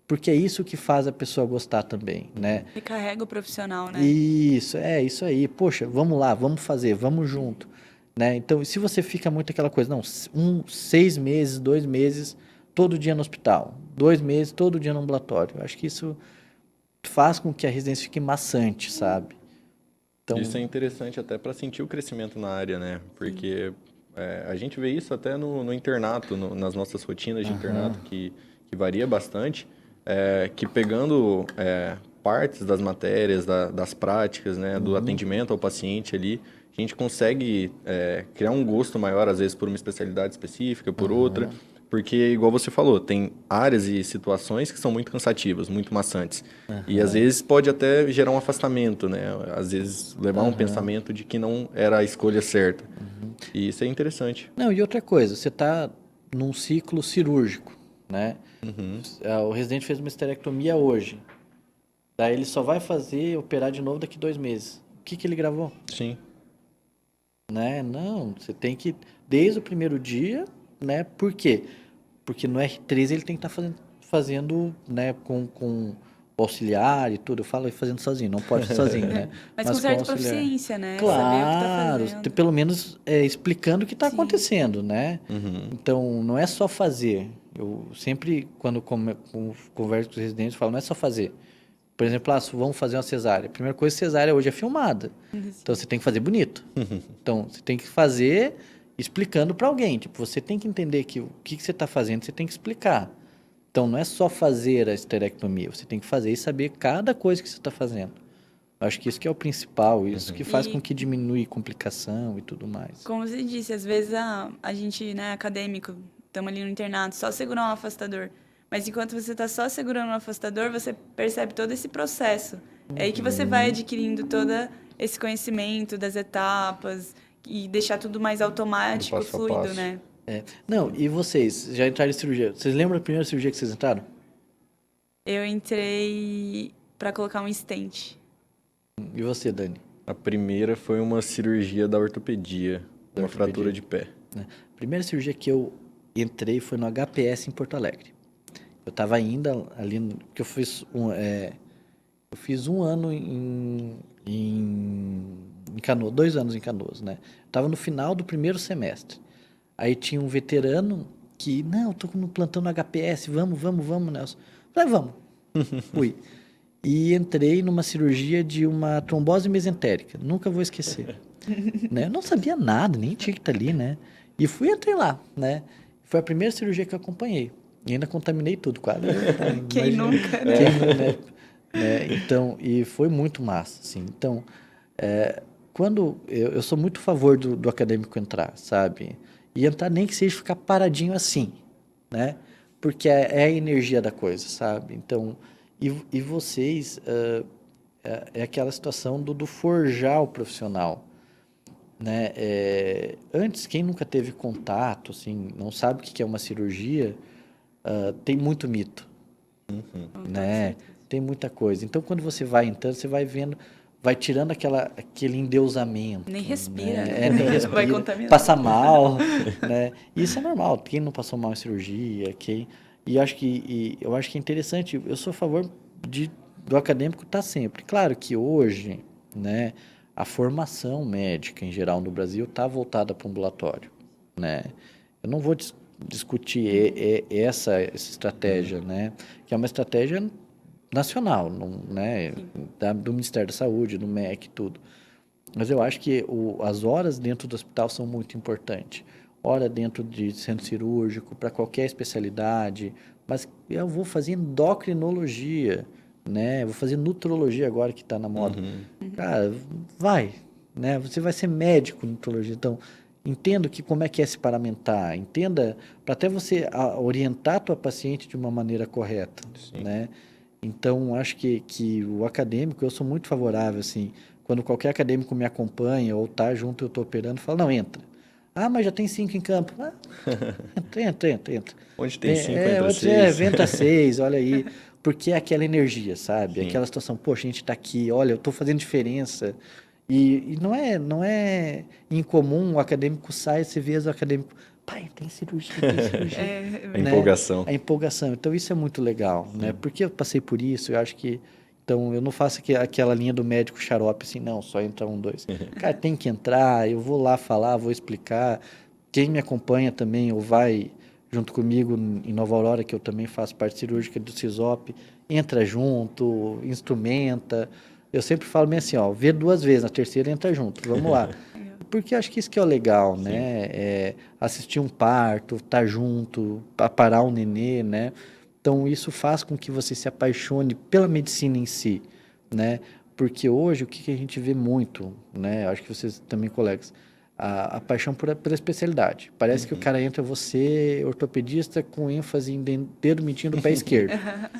Porque é isso que faz a pessoa gostar também, né? Recarrega o profissional, né? Isso aí. Poxa, vamos lá, vamos fazer, vamos junto. Né? Então, se você fica muito aquela coisa, não, 6 meses, 2 meses, todo dia no hospital, 2 meses, todo dia no ambulatório. Eu acho que isso faz com que a residência fique maçante, sabe? Então, Isso é interessante até para sentir o crescimento na área, né? Porque a gente vê isso até no internato, nas nossas rotinas de internato, que varia bastante, que pegando partes das matérias, das práticas, né? Do atendimento ao paciente ali, a gente consegue criar um gosto maior, às vezes, por uma especialidade específica, por outra. Porque, igual você falou, tem áreas e situações que são muito cansativas, muito maçantes. E, às vezes, pode até gerar um afastamento, né? Às vezes, levar um pensamento de que não era a escolha certa. E isso é interessante. não, e outra coisa, você está num ciclo cirúrgico, né? O residente fez uma esterectomia hoje. Daí ele só vai operar de novo daqui 2 meses. O que ele gravou? Sim. Né? Não, você tem que, desde o primeiro dia, né? Por quê? Porque no R3 ele tem que estar fazendo, né, com o auxiliar e tudo. Eu falo fazendo sozinho, não pode sozinho, né? Mas com certa auxiliar. proficiência, né? Claro, Saber o que tá fazendo. pelo menos explicando o que está acontecendo, né? Então, não é só fazer. Eu sempre, quando converso com os residentes, falo, não é só fazer. Por exemplo, vamos fazer uma cesárea. A primeira coisa, cesárea hoje é filmada. Então, você tem que fazer bonito. Então, você tem que fazer explicando para alguém. Tipo, você tem que entender que o que você está fazendo, você tem que explicar. Então, não é só fazer a esterectomia. Você tem que fazer e saber cada coisa que você está fazendo. Eu acho que isso que é o principal. Isso que faz com que diminui complicação e tudo mais. Como você disse, às vezes a gente, né, acadêmico, estamos ali no internato, só segurar um afastador. Mas enquanto você está só segurando um afastador, você percebe todo esse processo. É aí que você vai adquirindo todo esse conhecimento das etapas e deixar tudo mais automático, passo a fluido, passo. né? Não, e vocês? Já entraram em cirurgia? Vocês lembram da primeira cirurgia que vocês entraram? Eu entrei para colocar um stent. E você, Dani? A primeira foi uma cirurgia da ortopedia, uma fratura de pé. A primeira cirurgia que eu entrei foi no HPS em Porto Alegre. Eu estava ainda ali, que eu fiz um ano em Canoas, 2 anos em Canoas, né? Estava no final do primeiro semestre. Aí tinha um veterano que, não, estou no plantão no HPS, vamos, Nelson. Falei, vamos. Fui. E entrei numa cirurgia de uma trombose mesentérica. Nunca vou esquecer. Né? Eu não sabia nada, nem tinha que estar ali, né? E entrei lá, né? Foi a primeira cirurgia que eu acompanhei. E ainda contaminei tudo, quase. Quem Imagina, nunca, né? quem não, né? Então, e foi muito massa, assim. Então, quando eu sou muito a favor do acadêmico entrar, sabe? E entrar nem que seja ficar paradinho assim, né? Porque é a energia da coisa, sabe? Então, e vocês, é aquela situação do forjar o profissional, né? Antes, quem nunca teve contato, assim, não sabe o que é uma cirurgia, tem muito mito, Com toda né? certeza. Tem muita coisa. Então, quando você vai entrando, você vai vendo, vai tirando aquele endeusamento, Nem respira, né? Nem Vai respira, contaminar. passa mal, né? Isso é normal. Quem não passou mal em cirurgia, eu acho que é interessante. Eu sou a favor do acadêmico estar sempre. Claro que hoje, né, a formação médica em geral no Brasil está voltada para o ambulatório, né? Eu não vou discutir essa estratégia, né? Que é uma estratégia nacional, não, né? Do Ministério da Saúde, do MEC, tudo. Mas eu acho que as horas dentro do hospital são muito importantes. Hora dentro de centro cirúrgico, para qualquer especialidade. Mas eu vou fazer endocrinologia, né? Vou fazer nutrologia agora que está na moda. Cara, vai, né? Você vai ser médico nutrologia. Então, entenda como é que é se paramentar. Entenda, para até você orientar a tua paciente de uma maneira correta, Sim. né? Então, acho que o acadêmico, eu sou muito favorável, assim, quando qualquer acadêmico me acompanha ou tá junto, eu estou operando, fala, não, entra. Ah, mas já tem 5 em campo. Ah, entra. Onde tem 5, entra 6. Entra 6, olha aí. Porque é aquela energia, sabe? Sim. Aquela situação, poxa, a gente está aqui, olha, eu estou fazendo diferença. E não é incomum o acadêmico sai, você vê o acadêmico, pai, tem cirurgia. A empolgação. A empolgação. Então, isso é muito legal, né? Porque eu passei por isso, eu acho que... Então, eu não faço aquela linha do médico xarope assim, não, só entra 1, 2. Cara, tem que entrar, eu vou lá falar, vou explicar. Quem me acompanha também, ou vai junto comigo em Nova Aurora, que eu também faço parte cirúrgica do CISOP, entra junto, instrumenta. Eu sempre falo bem assim, ó, vê 2 vezes, na terceira entra junto, vamos lá. Porque eu acho que isso que é o legal, né? Assistir um parto, estar junto, parar um nenê, né? Então, isso faz com que você se apaixone pela medicina em si, né? Porque hoje, o que a gente vê muito, né? Acho que vocês também, colegas, a paixão pela especialidade. Parece que o cara entra, você, ortopedista, com ênfase em dedo mindinho do pé esquerdo,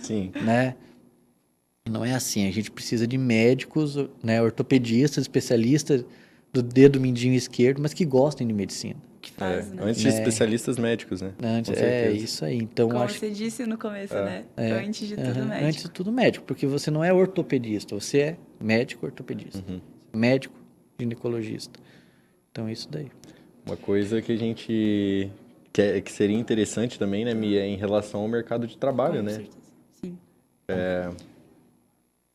Sim. né? Não é assim, a gente precisa de médicos, né, ortopedistas, especialistas do dedo mindinho esquerdo, mas que gostem de medicina. Que faz, né? Antes de especialistas médicos, né? Antes, Com certeza. isso aí. Então, Como acho você disse no começo, né? Antes de tudo, médico. antes de tudo médico, porque você não é ortopedista, você é médico ortopedista, médico ginecologista. Então, é isso daí. Uma coisa que a gente que seria interessante também, né, Mia, é em relação ao mercado de trabalho, Com né? certeza. Sim.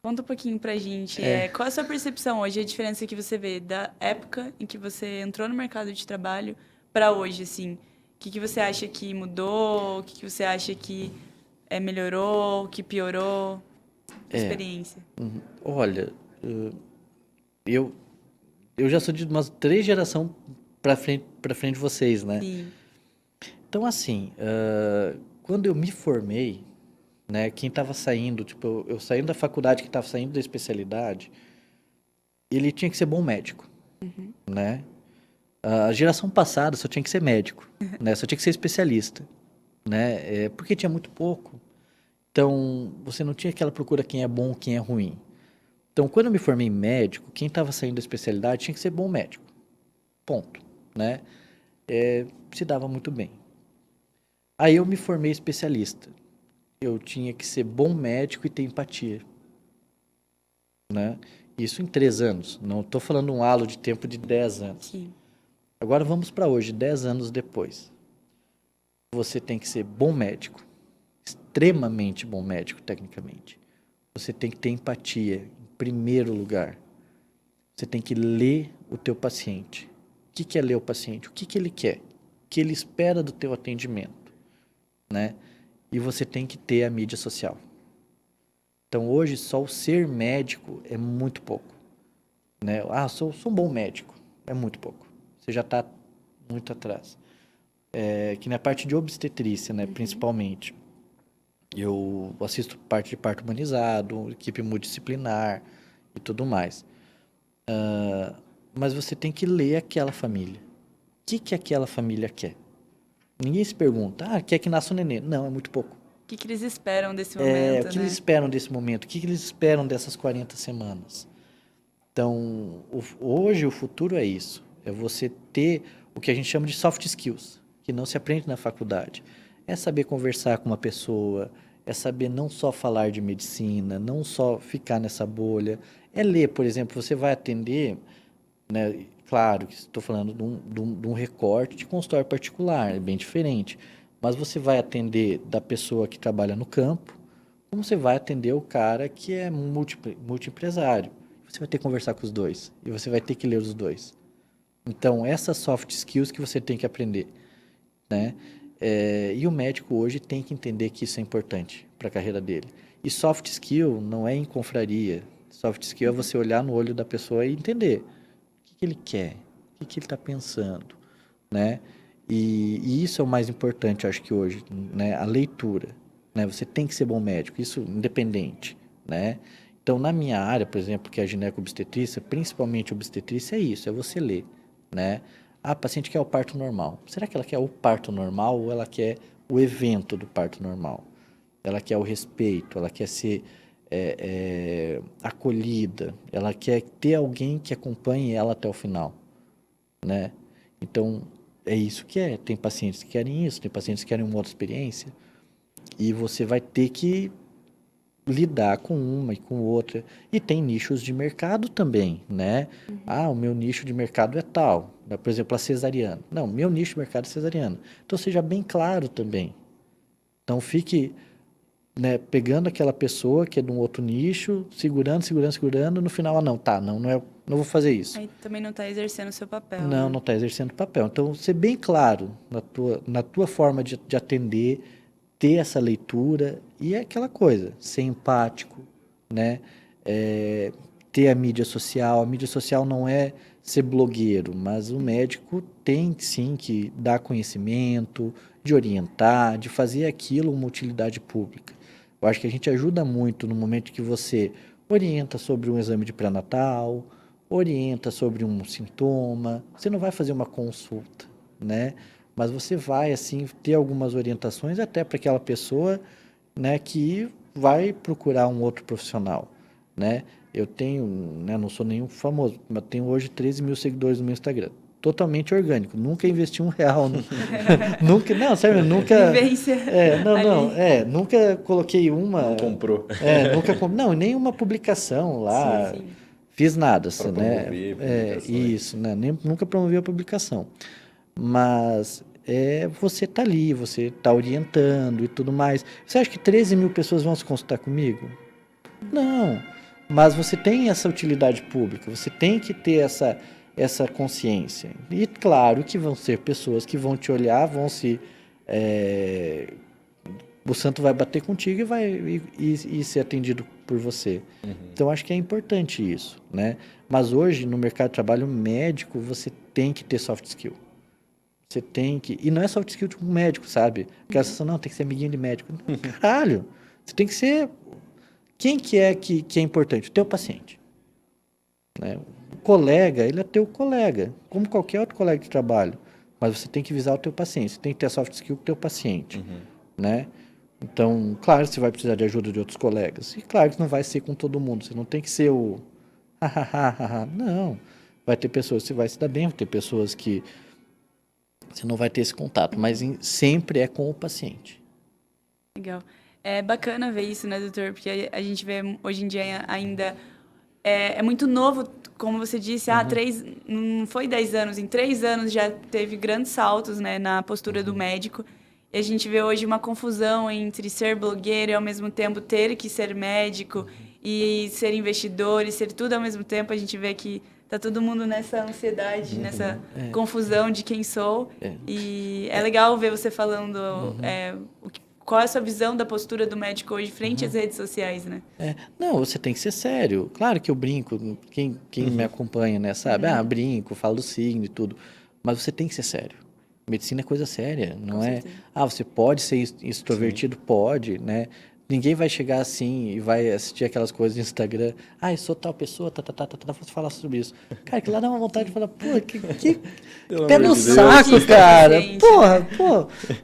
Conta um pouquinho pra gente. Qual é a sua percepção hoje, a diferença que você vê da época em que você entrou no mercado de trabalho para hoje, assim? O que você acha que mudou? O que você acha que melhorou, que piorou? Experiência. Olha, eu já sou de umas 3 gerações para frente de vocês, né? Sim. Então, assim, quando eu me formei, né, quem estava saindo, tipo, eu saindo da faculdade, que estava saindo da especialidade, ele tinha que ser bom médico, né? A geração passada só tinha que ser médico, né? Só tinha que ser especialista, né? Porque tinha muito pouco. Então, você não tinha aquela procura quem é bom, quem é ruim. Então, quando eu me formei médico, quem estava saindo da especialidade tinha que ser bom médico. Ponto, né? Se dava muito bem. Aí eu me formei especialista. Eu tinha que ser bom médico e ter empatia, né? Isso em 3 anos. Não estou falando um halo de tempo de 10 anos. Sim. Agora vamos para hoje, 10 anos depois. Você tem que ser bom médico, extremamente bom médico, tecnicamente. Você tem que ter empatia, em primeiro lugar. Você tem que ler o teu paciente. O que é ler o paciente? O que ele quer? O que ele espera do teu atendimento, né? E você tem que ter a mídia social. Então, hoje, só o ser médico é muito pouco, né? Sou um bom médico. É muito pouco. Você já está muito atrás. Que na parte de obstetrícia, né? Principalmente. Eu assisto parte de parto humanizado, equipe multidisciplinar e tudo mais. Mas você tem que ler aquela família. O que aquela família quer? Ninguém se pergunta, quer que nasça um neném? Não, é muito pouco. O que eles esperam desse O momento, que né? eles esperam desse momento? O que eles esperam dessas 40 semanas? Então, hoje o futuro é isso. É você ter o que a gente chama de soft skills, que não se aprende na faculdade. É saber conversar com uma pessoa, é saber não só falar de medicina, não só ficar nessa bolha. É ler, por exemplo, você vai atender, né? Claro que estou falando de um recorte de consultório particular, é bem diferente. Mas você vai atender da pessoa que trabalha no campo, como você vai atender o cara que é multi-empresário. Você vai ter que conversar com os dois e você vai ter que ler os dois. Então, essas soft skills que você tem que aprender, né? E o médico hoje tem que entender que isso é importante para a carreira dele. E soft skill não é em confraria. Soft skill é você olhar no olho da pessoa e entender o que ele quer, o que ele está pensando, né? E isso é o mais importante, acho que hoje, né? A leitura, né? Você tem que ser bom médico, isso independente, né? Então, na minha área, por exemplo, que é a gineco-obstetrícia, principalmente obstetrícia, é isso, é você ler, né? A paciente quer o parto normal. Será que ela quer o parto normal ou ela quer o evento do parto normal? Ela quer o respeito, ela quer ser acolhida, ela quer ter alguém que acompanhe ela até o final, né? Então, é isso que é. Tem pacientes que querem isso, tem pacientes que querem uma outra experiência. E você vai ter que lidar com uma e com outra. E tem nichos de mercado também, né? O meu nicho de mercado é tal. Por exemplo, a cesariana. Não, meu nicho de mercado é cesariana. Então, seja bem claro também. Então, fique, né, pegando aquela pessoa que é de um outro nicho, segurando, no final, não vou fazer isso. Aí também não está exercendo o seu papel, Não, né? não está exercendo papel. Então, ser bem claro na tua forma de atender, ter essa leitura e é aquela coisa, ser empático, né? Ter a mídia social. A mídia social não é ser blogueiro, mas o médico tem sim que dar conhecimento, de orientar, de fazer aquilo uma utilidade pública. Eu acho que a gente ajuda muito no momento que você orienta sobre um exame de pré-natal, orienta sobre um sintoma. Você não vai fazer uma consulta, né? Mas você vai, assim, ter algumas orientações até para aquela pessoa, né, que vai procurar um outro profissional, né? Eu tenho, né, não sou nenhum famoso, mas tenho hoje 13 mil seguidores no meu Instagram. Totalmente orgânico. Nunca investi R$1. Nunca, não, sério, nunca... Vivência nunca coloquei uma... Não comprou. Não, nem uma publicação lá. Sim. Fiz nada, Para assim, né? promover publicações. Isso, né? Nunca promovi a publicação. Mas você tá ali, você tá orientando e tudo mais. Você acha que 13 mil pessoas vão se consultar comigo? Não. Mas você tem essa utilidade pública, você tem que ter essa consciência. E claro que vão ser pessoas que vão te olhar, vão se... o santo vai bater contigo e vai ser atendido por você. Então, acho que é importante isso, né? Mas hoje, no mercado de trabalho médico, você tem que ter soft skill. Você tem que... E não é soft skill de um médico, sabe? Aquela sensação, não, tem que ser amiguinho de médico. Não, caralho! Você tem que ser... Quem que é importante? O teu paciente. Né? O colega, ele é teu colega, como qualquer outro colega de trabalho. Mas você tem que visar o teu paciente. Você tem que ter soft skill com o teu paciente, né? Então, claro, você vai precisar de ajuda de outros colegas. E claro que não vai ser com todo mundo. Você não tem que ser o... Não. Vai ter pessoas que você vai se dar bem, vai ter pessoas que você não vai ter esse contato. Mas sempre é com o paciente. Legal. É bacana ver isso, né, doutor? Porque a gente vê hoje em dia ainda é muito novo, como você disse, não foi 10 anos, em 3 anos já teve grandes saltos, né, na postura do médico. E a gente vê hoje uma confusão entre ser blogueiro e ao mesmo tempo ter que ser médico e ser investidor e ser tudo ao mesmo tempo. A gente vê que tá todo mundo nessa ansiedade, nessa confusão de quem sou. E é legal ver você falando qual é a sua visão da postura do médico hoje frente às redes sociais, né? Não, você tem que ser sério. Claro que eu brinco, quem me acompanha, né, sabe? Brinco, falo do signo e tudo. Mas você tem que ser sério. Medicina é coisa séria, não Com é? certeza. Você pode ser extrovertido? Pode, né? Ninguém vai chegar assim e vai assistir aquelas coisas no Instagram. Eu sou tal pessoa, vou falar sobre isso. Cara, que lá dá uma vontade de falar, pô, que Pelo pé amor no de Deus. saco, Artista cara. decente,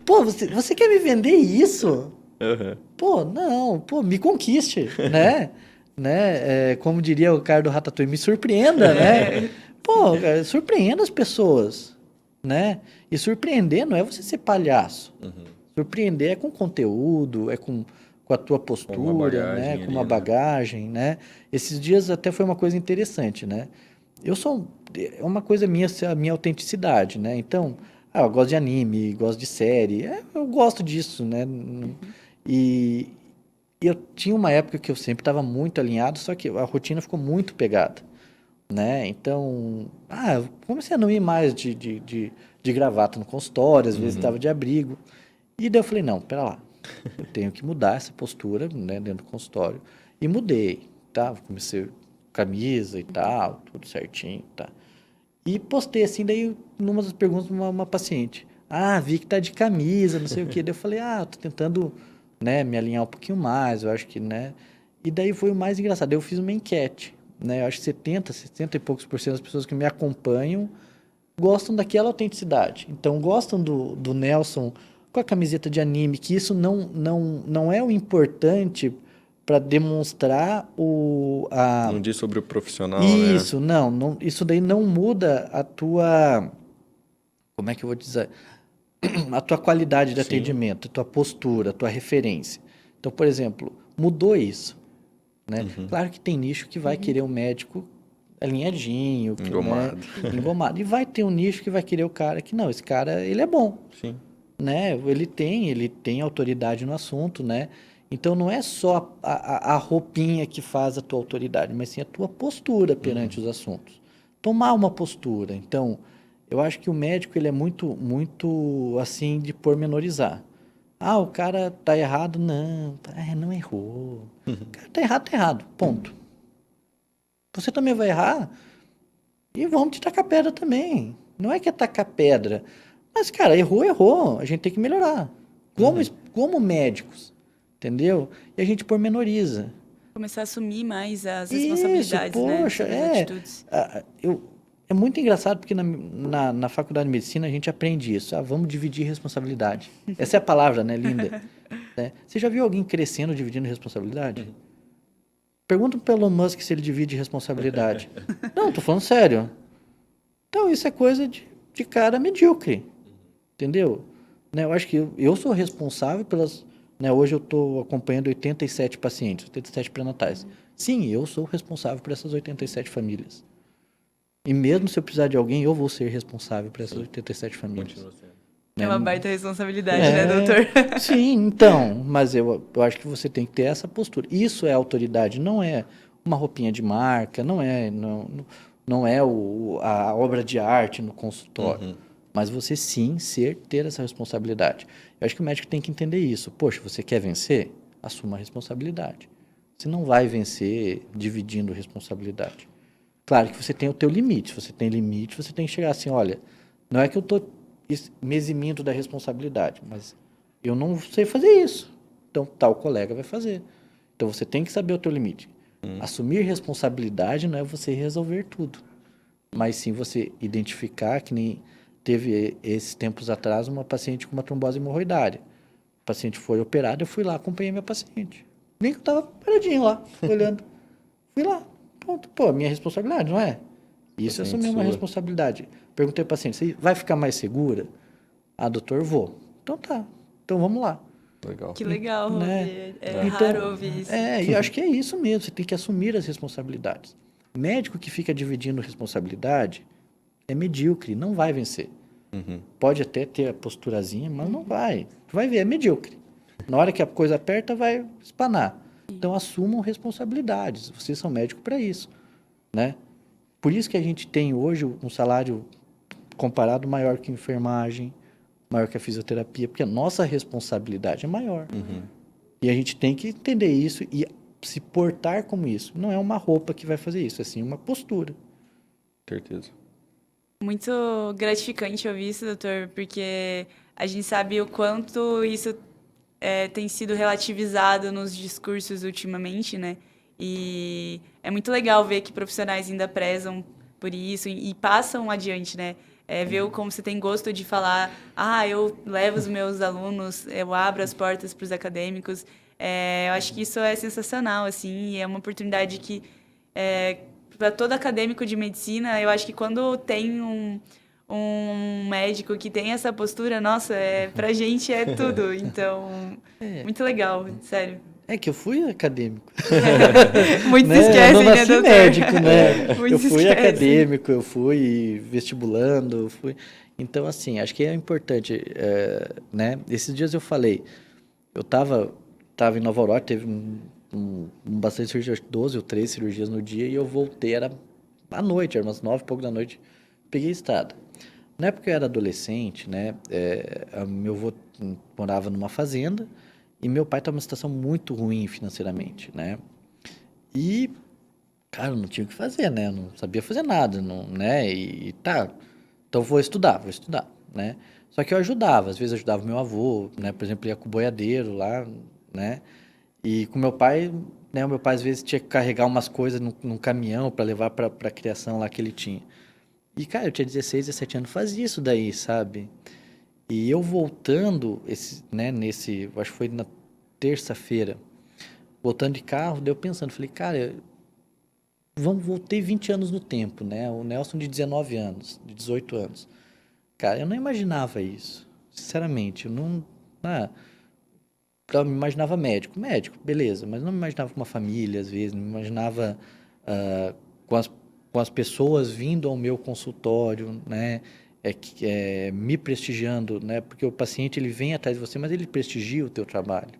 Pô, você quer me vender isso? Aham. Pô, não, me conquiste, né? Como diria o cara do Ratatouille, me surpreenda, né? Pô, cara, surpreenda as pessoas, né? E surpreender não é você ser palhaço. Surpreender é com conteúdo, é com a tua postura, bagagem né? ali, Com uma né? bagagem, né? Esses dias até foi uma coisa interessante, né? É uma coisa minha, a minha autenticidade, né? Então, eu gosto de anime, gosto de série, eu gosto disso, né? E eu tinha uma época que eu sempre estava muito alinhado, só que a rotina ficou muito pegada, né? Então, eu comecei a não ir mais de gravata no consultório, às vezes estava de abrigo. E daí eu falei, não, pera lá, eu tenho que mudar essa postura, né, dentro do consultório. E mudei, tá? Comecei camisa e tal, tudo certinho, tá? E postei assim, daí numa das perguntas, uma paciente. Vi que tá de camisa, não sei o quê. Daí eu falei, tô tentando, né, me alinhar um pouquinho mais, eu acho que, né? E daí foi o mais engraçado. Eu fiz uma enquete, né? Eu acho que 70 e poucos por cento das pessoas que me acompanham gostam daquela autenticidade. Então, gostam do Nelson com a camiseta de anime, que isso não é o importante para demonstrar Não diz sobre o profissional, né? isso, não, isso daí não muda a tua, como é que eu vou dizer, a tua qualidade de Sim. atendimento, a tua postura, a tua referência. Então, por exemplo, mudou isso, né? Claro que tem nicho que vai querer um médico alinhadinho, Engomado. né? Engomado. E vai ter um nicho que vai querer o cara que não, esse cara, ele é bom, Sim. né? Ele tem autoridade no assunto, né? Então não é só a roupinha que faz a tua autoridade, mas sim a tua postura perante os assuntos. Tomar uma postura. Então, eu acho que o médico ele é muito assim de pormenorizar. O cara tá errado, não, não errou. O cara tá errado, ponto. Você também vai errar e vamos te tacar pedra também. Não é que é tacar pedra, mas cara, errou, a gente tem que melhorar. Como médicos, entendeu? E a gente pormenoriza. Começar a assumir mais as Isso, responsabilidades, né? poxa, Sobre as atitudes. é muito engraçado porque na faculdade de medicina a gente aprende isso. Vamos dividir responsabilidade. Essa é a palavra, né, linda? Né? Você já viu alguém crescendo dividindo responsabilidade? Pergunta pro Elon Musk se ele divide responsabilidade. Não, tô falando sério. Então isso é coisa de cara medíocre, entendeu? Né, eu acho que eu sou responsável pelas... Né, hoje eu estou acompanhando 87 pacientes, 87 pré-natais. Sim, eu sou responsável por essas 87 famílias. E mesmo se eu precisar de alguém, eu vou ser responsável por essas 87 famílias. Continua sendo. É uma baita responsabilidade, né, doutor? Sim, então, mas eu acho que você tem que ter essa postura. Isso é autoridade, não é uma roupinha de marca, não é a obra de arte no consultório. Mas você sim ter essa responsabilidade. Eu acho que o médico tem que entender isso. Poxa, você quer vencer? Assuma a responsabilidade. Você não vai vencer dividindo responsabilidade. Claro que você tem o teu limite. Se você tem limite, você tem que chegar assim, olha, não é que eu estou me eximindo da responsabilidade, mas eu não sei fazer isso. Então, tal colega vai fazer. Então, você tem que saber o teu limite. Assumir responsabilidade não é você resolver tudo, mas sim você identificar, que nem teve esses tempos atrás uma paciente com uma trombose hemorroidária. O paciente foi operado, eu fui lá, acompanhei minha paciente. Nem que eu estava paradinho lá, olhando. Fui lá. Pronto. Pô, minha responsabilidade, não é? Isso é assumir uma responsabilidade. Perguntei ao paciente, você vai ficar mais segura? Doutor, vou. Então tá. Então vamos lá. Legal. Que legal, Né? ouvir. É raro ouvir isso. E eu acho que é isso mesmo. Você tem que assumir as responsabilidades. Médico que fica dividindo responsabilidade é medíocre, não vai vencer. Uhum. Pode até ter a posturazinha, mas não vai. Tu vai ver, é medíocre. Na hora que a coisa aperta, vai espanar. Então, assumam responsabilidades. Vocês são médicos para isso, né? Por isso que a gente tem hoje um salário comparado maior que a enfermagem, maior que a fisioterapia, porque a nossa responsabilidade é maior. Uhum. E a gente tem que entender isso e se portar como isso. Não é uma roupa que vai fazer isso, é sim uma postura. Certeza. Muito gratificante ouvir isso, doutor, porque a gente sabe o quanto isso tem sido relativizado nos discursos ultimamente, né? E é muito legal ver que profissionais ainda prezam por isso e passam adiante, né? Ver como você tem gosto de falar, eu levo os meus alunos, eu abro as portas para os acadêmicos. Eu acho que isso é sensacional, assim, e é uma oportunidade que, para todo acadêmico de medicina, eu acho que quando tem um médico que tem essa postura, nossa, pra gente é tudo. Então, muito legal, sério. É que eu fui acadêmico. Muitos né? esquecem, eu não né, nasci doutor? médico, né? Eu Muitos fui esquecem. acadêmico, eu fui vestibulando, eu fui... Então, assim, acho que é importante, né? Esses dias eu falei, eu tava em Nova Aurora, teve bastante cirurgia, 12 ou 13 cirurgias no dia, e eu voltei, era à noite, era umas 9 e pouco da noite, peguei estrada. Na época eu era adolescente, né? Meu avô morava numa fazenda, e meu pai estava numa situação muito ruim financeiramente, né? E, cara, eu não tinha o que fazer, né? Eu não sabia fazer nada, não, né? E tá, então vou estudar, né? Só que eu ajudava, às vezes ajudava meu avô, né? Por exemplo, ia com o boiadeiro lá, né? E com meu pai, né? O meu pai às vezes tinha que carregar umas coisas num caminhão para levar para a criação lá que ele tinha. E, cara, eu tinha 16, 17 anos, fazia isso daí, sabe? E eu voltando, acho que foi na terça-feira, voltando de carro, daí eu pensando, falei, cara, voltei 20 anos no tempo, né? O Nelson de 19 anos, de 18 anos. Cara, eu não imaginava isso, sinceramente. Eu não eu me imaginava médico, beleza, mas não me imaginava com uma família, às vezes, não me imaginava com as pessoas vindo ao meu consultório, né? Me prestigiando, né? Porque o paciente ele vem atrás de você, mas ele prestigia o teu trabalho.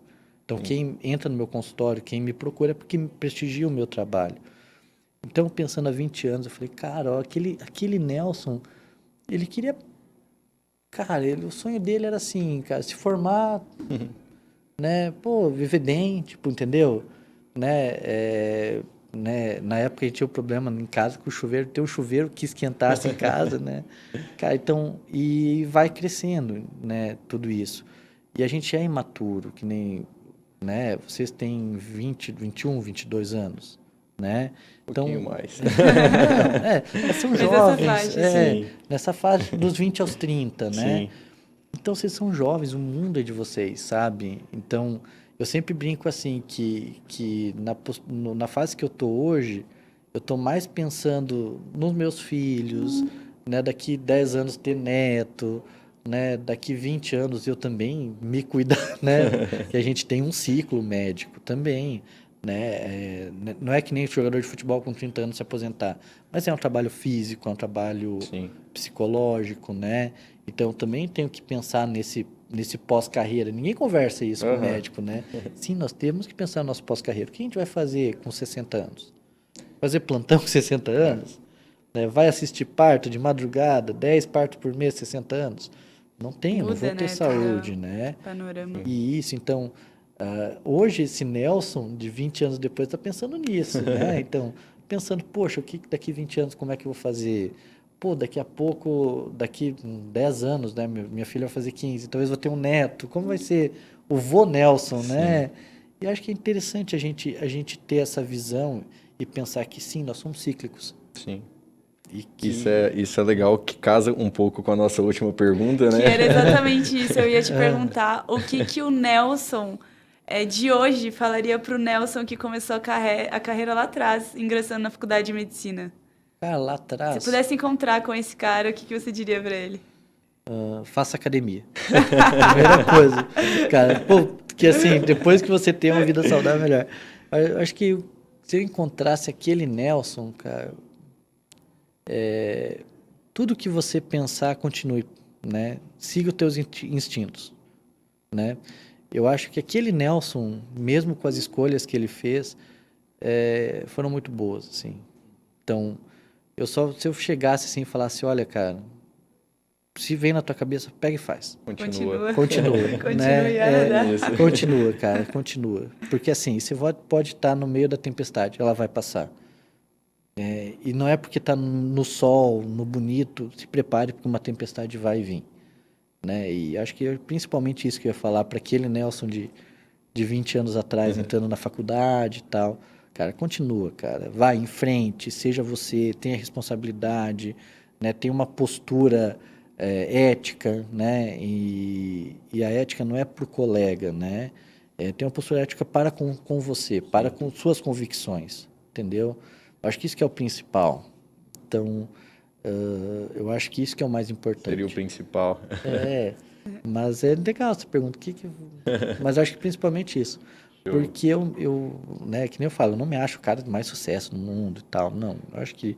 Então, quem entra no meu consultório, quem me procura é porque me prestigia o meu trabalho. Então, pensando há 20 anos, eu falei, cara, ó, aquele Nelson, ele queria... Cara, o sonho dele era assim, cara, se formar, né? Pô, viver bem, tipo, entendeu? Né? Na época a gente tinha um problema em casa com o chuveiro, ter um chuveiro que esquentasse em casa, né? Cara, então, e vai crescendo, né? Tudo isso. E a gente é imaturo, que nem, né? Vocês têm 20, 21, 22 anos, né? Então, Um pouquinho mais. são Mas essa jovens, faixa, sim. nessa fase dos 20 aos 30, né? Sim. Então, vocês são jovens, o mundo é de vocês, sabe? Então, eu sempre brinco assim, que na fase que eu tô hoje, eu tô mais pensando nos meus filhos, né? Daqui 10 anos ter neto, né? Daqui 20 anos eu também me cuidar, né? Que a gente tem um ciclo médico também, né? Não é que nem jogador de futebol com 30 anos se aposentar, mas é um trabalho físico, é um trabalho Sim. psicológico, né? Então, eu também tenho que pensar nesse pós-carreira. Ninguém conversa isso com o médico, né? Sim, nós temos que pensar no nosso pós-carreira. O que a gente vai fazer com 60 anos? Fazer plantão com 60 anos? Né? Vai assistir parto de madrugada, 10 partos por mês, 60 anos? Não tem, não vou ter saúde, né? Panorama. E isso, então, hoje esse Nelson, de 20 anos depois, está pensando nisso, né? Então, pensando, poxa, o que daqui 20 anos, como é que eu vou fazer? Pô, daqui a pouco, daqui 10 anos, né? Minha filha vai fazer 15, talvez vou ter um neto. Como vai ser o vô Nelson, né? E acho que é interessante a gente ter essa visão e pensar que sim, nós somos cíclicos. Sim. E que... Isso é legal, que casa um pouco com a nossa última pergunta, né? Que era exatamente isso. Eu ia te perguntar o que o Nelson de hoje falaria pro Nelson que começou a carreira lá atrás, ingressando na faculdade de medicina. Cara, lá atrás... Se pudesse encontrar com esse cara, o que você diria pra ele? Faça academia. Primeira coisa. Cara, pô, que assim, depois que você tem uma vida saudável, melhor. Eu acho que se eu encontrasse aquele Nelson, cara, tudo que você pensar, continue, né? Siga os teus instintos, né? Eu acho que aquele Nelson, mesmo com as escolhas que ele fez, foram muito boas, assim. Então, se eu chegasse assim e falasse, olha, cara, se vem na tua cabeça, pega e faz. Continua. Continua, né? Continue a nadar. Isso. Continua, cara, continua. Porque assim, você pode estar no meio da tempestade, ela vai passar. E não é porque está no sol, no bonito, se prepare porque uma tempestade vai vir, né? E acho que é principalmente isso que eu ia falar para aquele Nelson de 20 anos atrás, entrando na faculdade e tal. Cara, continua, cara. Vai em frente, seja você, tenha responsabilidade, né? Tenha uma postura ética, né? E a ética não é para o colega, né? Tem uma postura ética para com você, para com suas convicções, entendeu? Acho que isso que é o principal. Então, eu acho que isso que é o mais importante. Seria o principal. Mas é legal essa pergunta. Mas eu acho que principalmente isso. Porque né, que nem eu falo, eu não me acho o cara de mais sucesso no mundo e tal. Não, eu acho que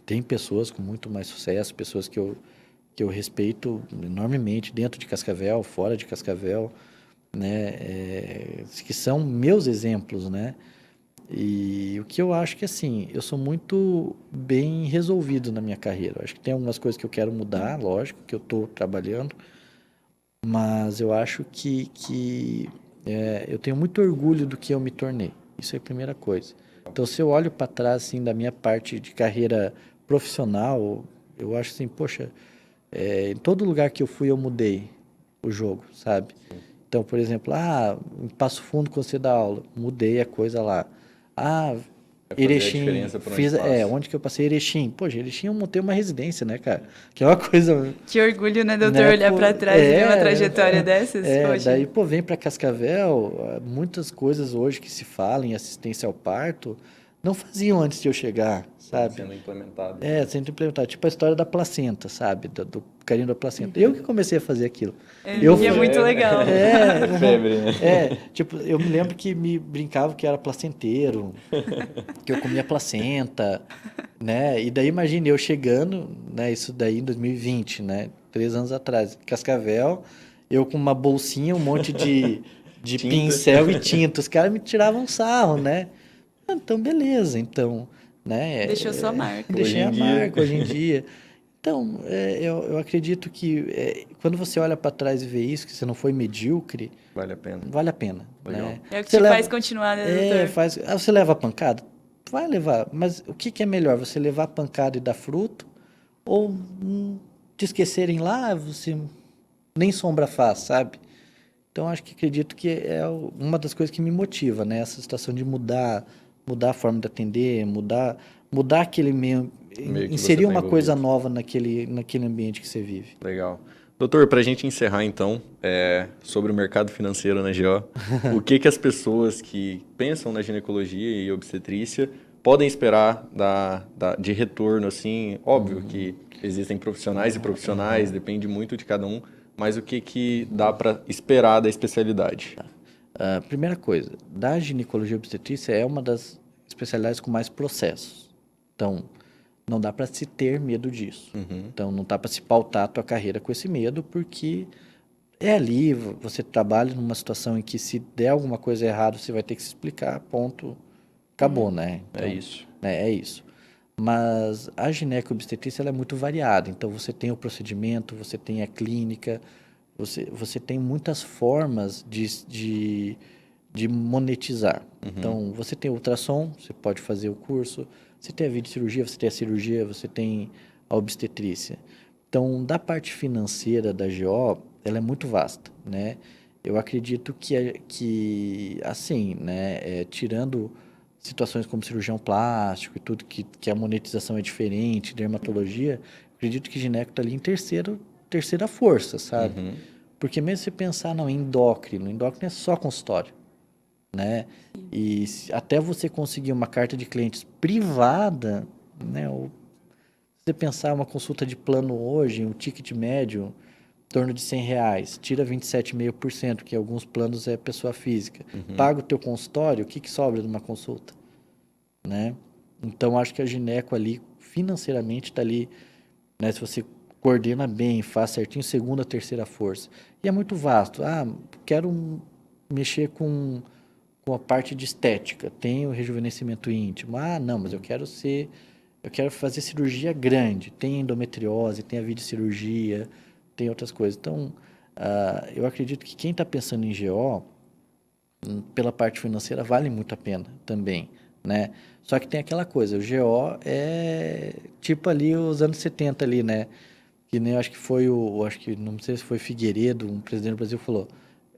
tem pessoas com muito mais sucesso, pessoas que eu respeito enormemente dentro de Cascavel, fora de Cascavel, né, que são meus exemplos, né? E o que eu acho que, assim, eu sou muito bem resolvido na minha carreira. Eu acho que tem algumas coisas que eu quero mudar, lógico, que eu estou trabalhando, mas eu acho que eu tenho muito orgulho do que eu me tornei. Isso é a primeira coisa. Então, se eu olho para trás, assim, da minha parte de carreira profissional, eu acho assim, poxa, em todo lugar que eu fui, eu mudei o jogo, sabe? Então, por exemplo, em Passo Fundo, quando você dá aula, mudei a coisa lá. Fazer a Erechim, diferença por onde passa. onde que eu passei? Erechim. Poxa, Erechim eu montei uma residência, né, cara? Que é uma coisa... Que orgulho, né, doutor, Né, olhar pô, para trás e ver uma trajetória dessas? Poxa. Daí, pô, vem para Cascavel, muitas coisas hoje que se falam em assistência ao parto, não faziam antes de eu chegar, sabe? Sendo implementado. Sendo implementado. Tipo a história da placenta, sabe? Do carinho da placenta. Eu que comecei a fazer aquilo. E é muito legal. Febre, né? Tipo, eu me lembro que me brincava que era placenteiro, que eu comia placenta, né? E daí, imagine eu chegando, né? Isso daí em 2020, né? 3 anos atrás. Cascavel, eu com uma bolsinha, um monte de pincel e tinta. Os caras me tiravam sarro, né? Então, beleza. Então, né? Deixou sua marca. Deixei a marca hoje em dia. Então, eu acredito que quando você olha para trás e vê isso, que você não foi medíocre, Vale a pena. vale a pena. Legal. Né? É o que te faz continuar, né, doutor? Você leva a pancada? Vai levar. Mas o que é melhor? Você levar a pancada e dar fruto? Ou te esquecerem lá, você nem sombra faz, sabe? Então, acredito que é uma das coisas que me motiva, né? Essa situação de mudar a forma de atender, mudar aquele meio que inserir você tá uma coisa envolvido. nova naquele ambiente que você vive. Legal. Doutor, para a gente encerrar então, sobre o mercado financeiro na GO, o que as pessoas que pensam na ginecologia e obstetrícia podem esperar de retorno, assim? Óbvio que existem profissionais e profissionais, depende muito de cada um, mas o que dá para esperar da especialidade? Primeira coisa, da ginecologia e obstetrícia é uma das especialidades com mais processos. Então, não dá para se ter medo disso. Então, não dá para se pautar a tua carreira com esse medo, porque é ali, você trabalha numa situação em que se der alguma coisa errada, você vai ter que se explicar, ponto, acabou, né? Então, É isso. É isso. Mas a gineco-obstetrícia ela é muito variada. Então, você tem o procedimento, você tem a clínica, você tem muitas formas de monetizar. Então, você tem o ultrassom, você pode fazer o curso, você tem a videocirurgia, você tem a cirurgia, você tem a obstetrícia. Então, da parte financeira da GO, ela é muito vasta, né? Eu acredito que assim, né, tirando situações como cirurgião plástico e tudo, que a monetização é diferente, dermatologia, acredito que gineco está ali em terceira força, sabe? Porque mesmo se pensar em endócrino é só consultório, né? E até você conseguir uma carta de clientes privada, né? Ou se você pensar uma consulta de plano hoje, um ticket médio torno de R$100, tira 27,5%, que em alguns planos é pessoa física. Paga o teu consultório, o que sobra de uma consulta? Né? Então, acho que a gineco ali, financeiramente, está ali, né? Se você coordena bem, faz certinho, segunda, terceira força. E é muito vasto. Quero mexer com a parte de estética, tem o rejuvenescimento íntimo. Não, mas eu quero fazer cirurgia grande, tem endometriose, tem a videocirurgia, tem outras coisas. Então, eu acredito que quem está pensando em GO, pela parte financeira, vale muito a pena também, né? Só que tem aquela coisa, o GO é tipo ali os anos 70 ali, né? Que nem acho que foi não sei se foi Figueiredo, um presidente do Brasil, falou,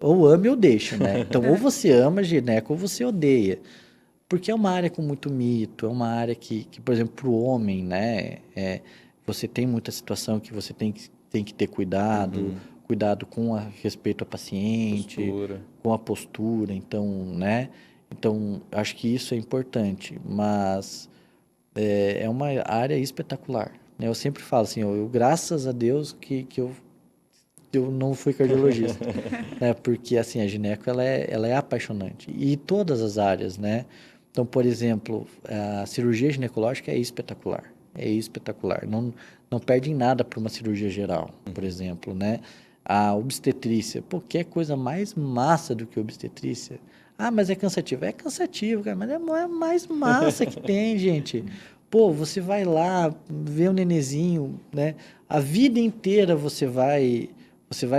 ou ama ou deixa, né? Então, ou você ama gineco ou você odeia. Porque é uma área com muito mito, é uma área que por exemplo, para o homem, né? Você tem muita situação que você tem que ter cuidado, cuidado com respeito ao paciente, com a postura, então, né? Então, acho que isso é importante, mas é uma área espetacular, né? Eu sempre falo assim, eu graças a Deus que eu não fui cardiologista, né? Porque, assim, a gineco, ela é apaixonante. E todas as áreas, né? Então, por exemplo, a cirurgia ginecológica é espetacular. É espetacular. Não perde em nada para uma cirurgia geral, por exemplo, né? A obstetrícia, pô, que coisa mais massa do que obstetrícia? Mas é cansativo. É cansativo, cara, mas é a mais massa que tem, gente. Pô, você vai lá, vê o nenenzinho, né? A vida inteira você vai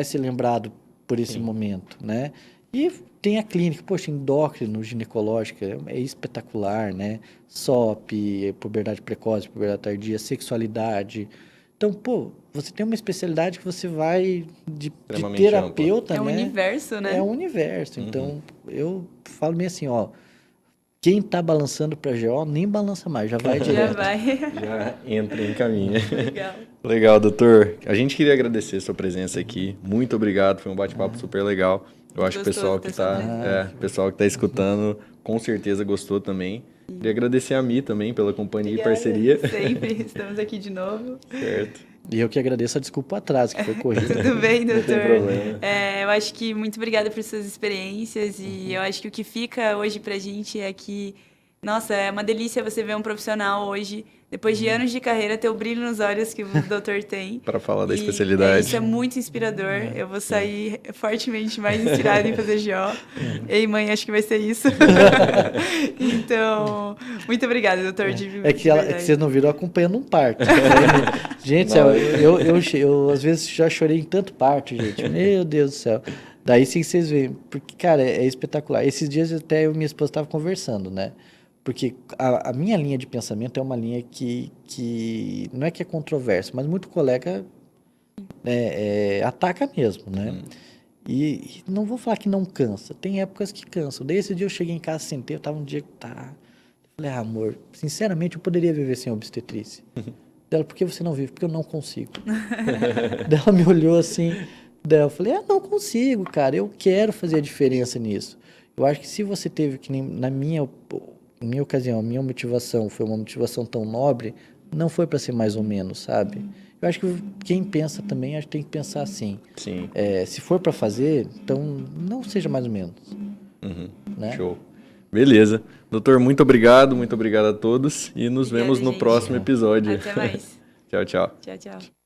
ser lembrado por esse momento, né? E tem a clínica, poxa, endócrino, ginecológica, é espetacular, né? SOP, puberdade precoce, puberdade tardia, sexualidade. Então, pô, você tem uma especialidade que você vai de terapeuta, ampla. né? É um universo, né? É um universo. Então, eu falo meio assim, ó, quem tá balançando para GO, nem balança mais, já vai direto. Já vai. Já entra em caminho. Legal. Legal, doutor. A gente queria agradecer a sua presença aqui. Muito obrigado, foi um bate-papo super legal. Eu acho que o pessoal que está escutando com certeza gostou também. Queria agradecer a Mi também pela companhia Obrigada. e parceria. Sempre, estamos aqui de novo. Certo. E eu que agradeço a desculpa atrás, que foi corrida. Tudo bem, doutor? Não tem problema. Eu acho que muito obrigada por suas experiências e eu acho que o que fica hoje pra gente é que, nossa, é uma delícia você ver um profissional hoje, depois de anos de carreira, ter o brilho nos olhos que o doutor tem. Para falar da E especialidade. isso é muito inspirador. Eu vou sair fortemente mais inspirada em fazer GO. Ei, mãe, acho que vai ser isso. Então, muito obrigada, doutor. É que vocês não viram acompanhando um parto. Gente, eu às vezes já chorei em tanto parto, gente. Meu Deus do céu. Daí sim vocês veem. Porque, cara, é espetacular. Esses dias até eu e minha esposa estavam conversando, né? Porque a minha linha de pensamento é uma linha que não é que é controversa, mas muito colega ataca mesmo, né? E não vou falar que não cansa. Tem épocas que cansam. Daí esse dia eu cheguei em casa, sentei, eu tava um dia que falei, amor, sinceramente eu poderia viver sem obstetrícia. Dela, por que você não vive? Porque eu não consigo. Daí ela me olhou assim, daí eu falei, não consigo, cara, eu quero fazer a diferença nisso. Eu acho que se você teve, que nem na minha ocasião, a minha motivação foi uma motivação tão nobre, não foi para ser mais ou menos, sabe? Eu acho que quem pensa também, acho que tem que pensar assim. Sim. Se for para fazer, então não seja mais ou menos. Né? Show. Beleza. Doutor, muito obrigado a todos e nos vemos no próximo episódio. Até mais. Tchau, tchau. Tchau, tchau.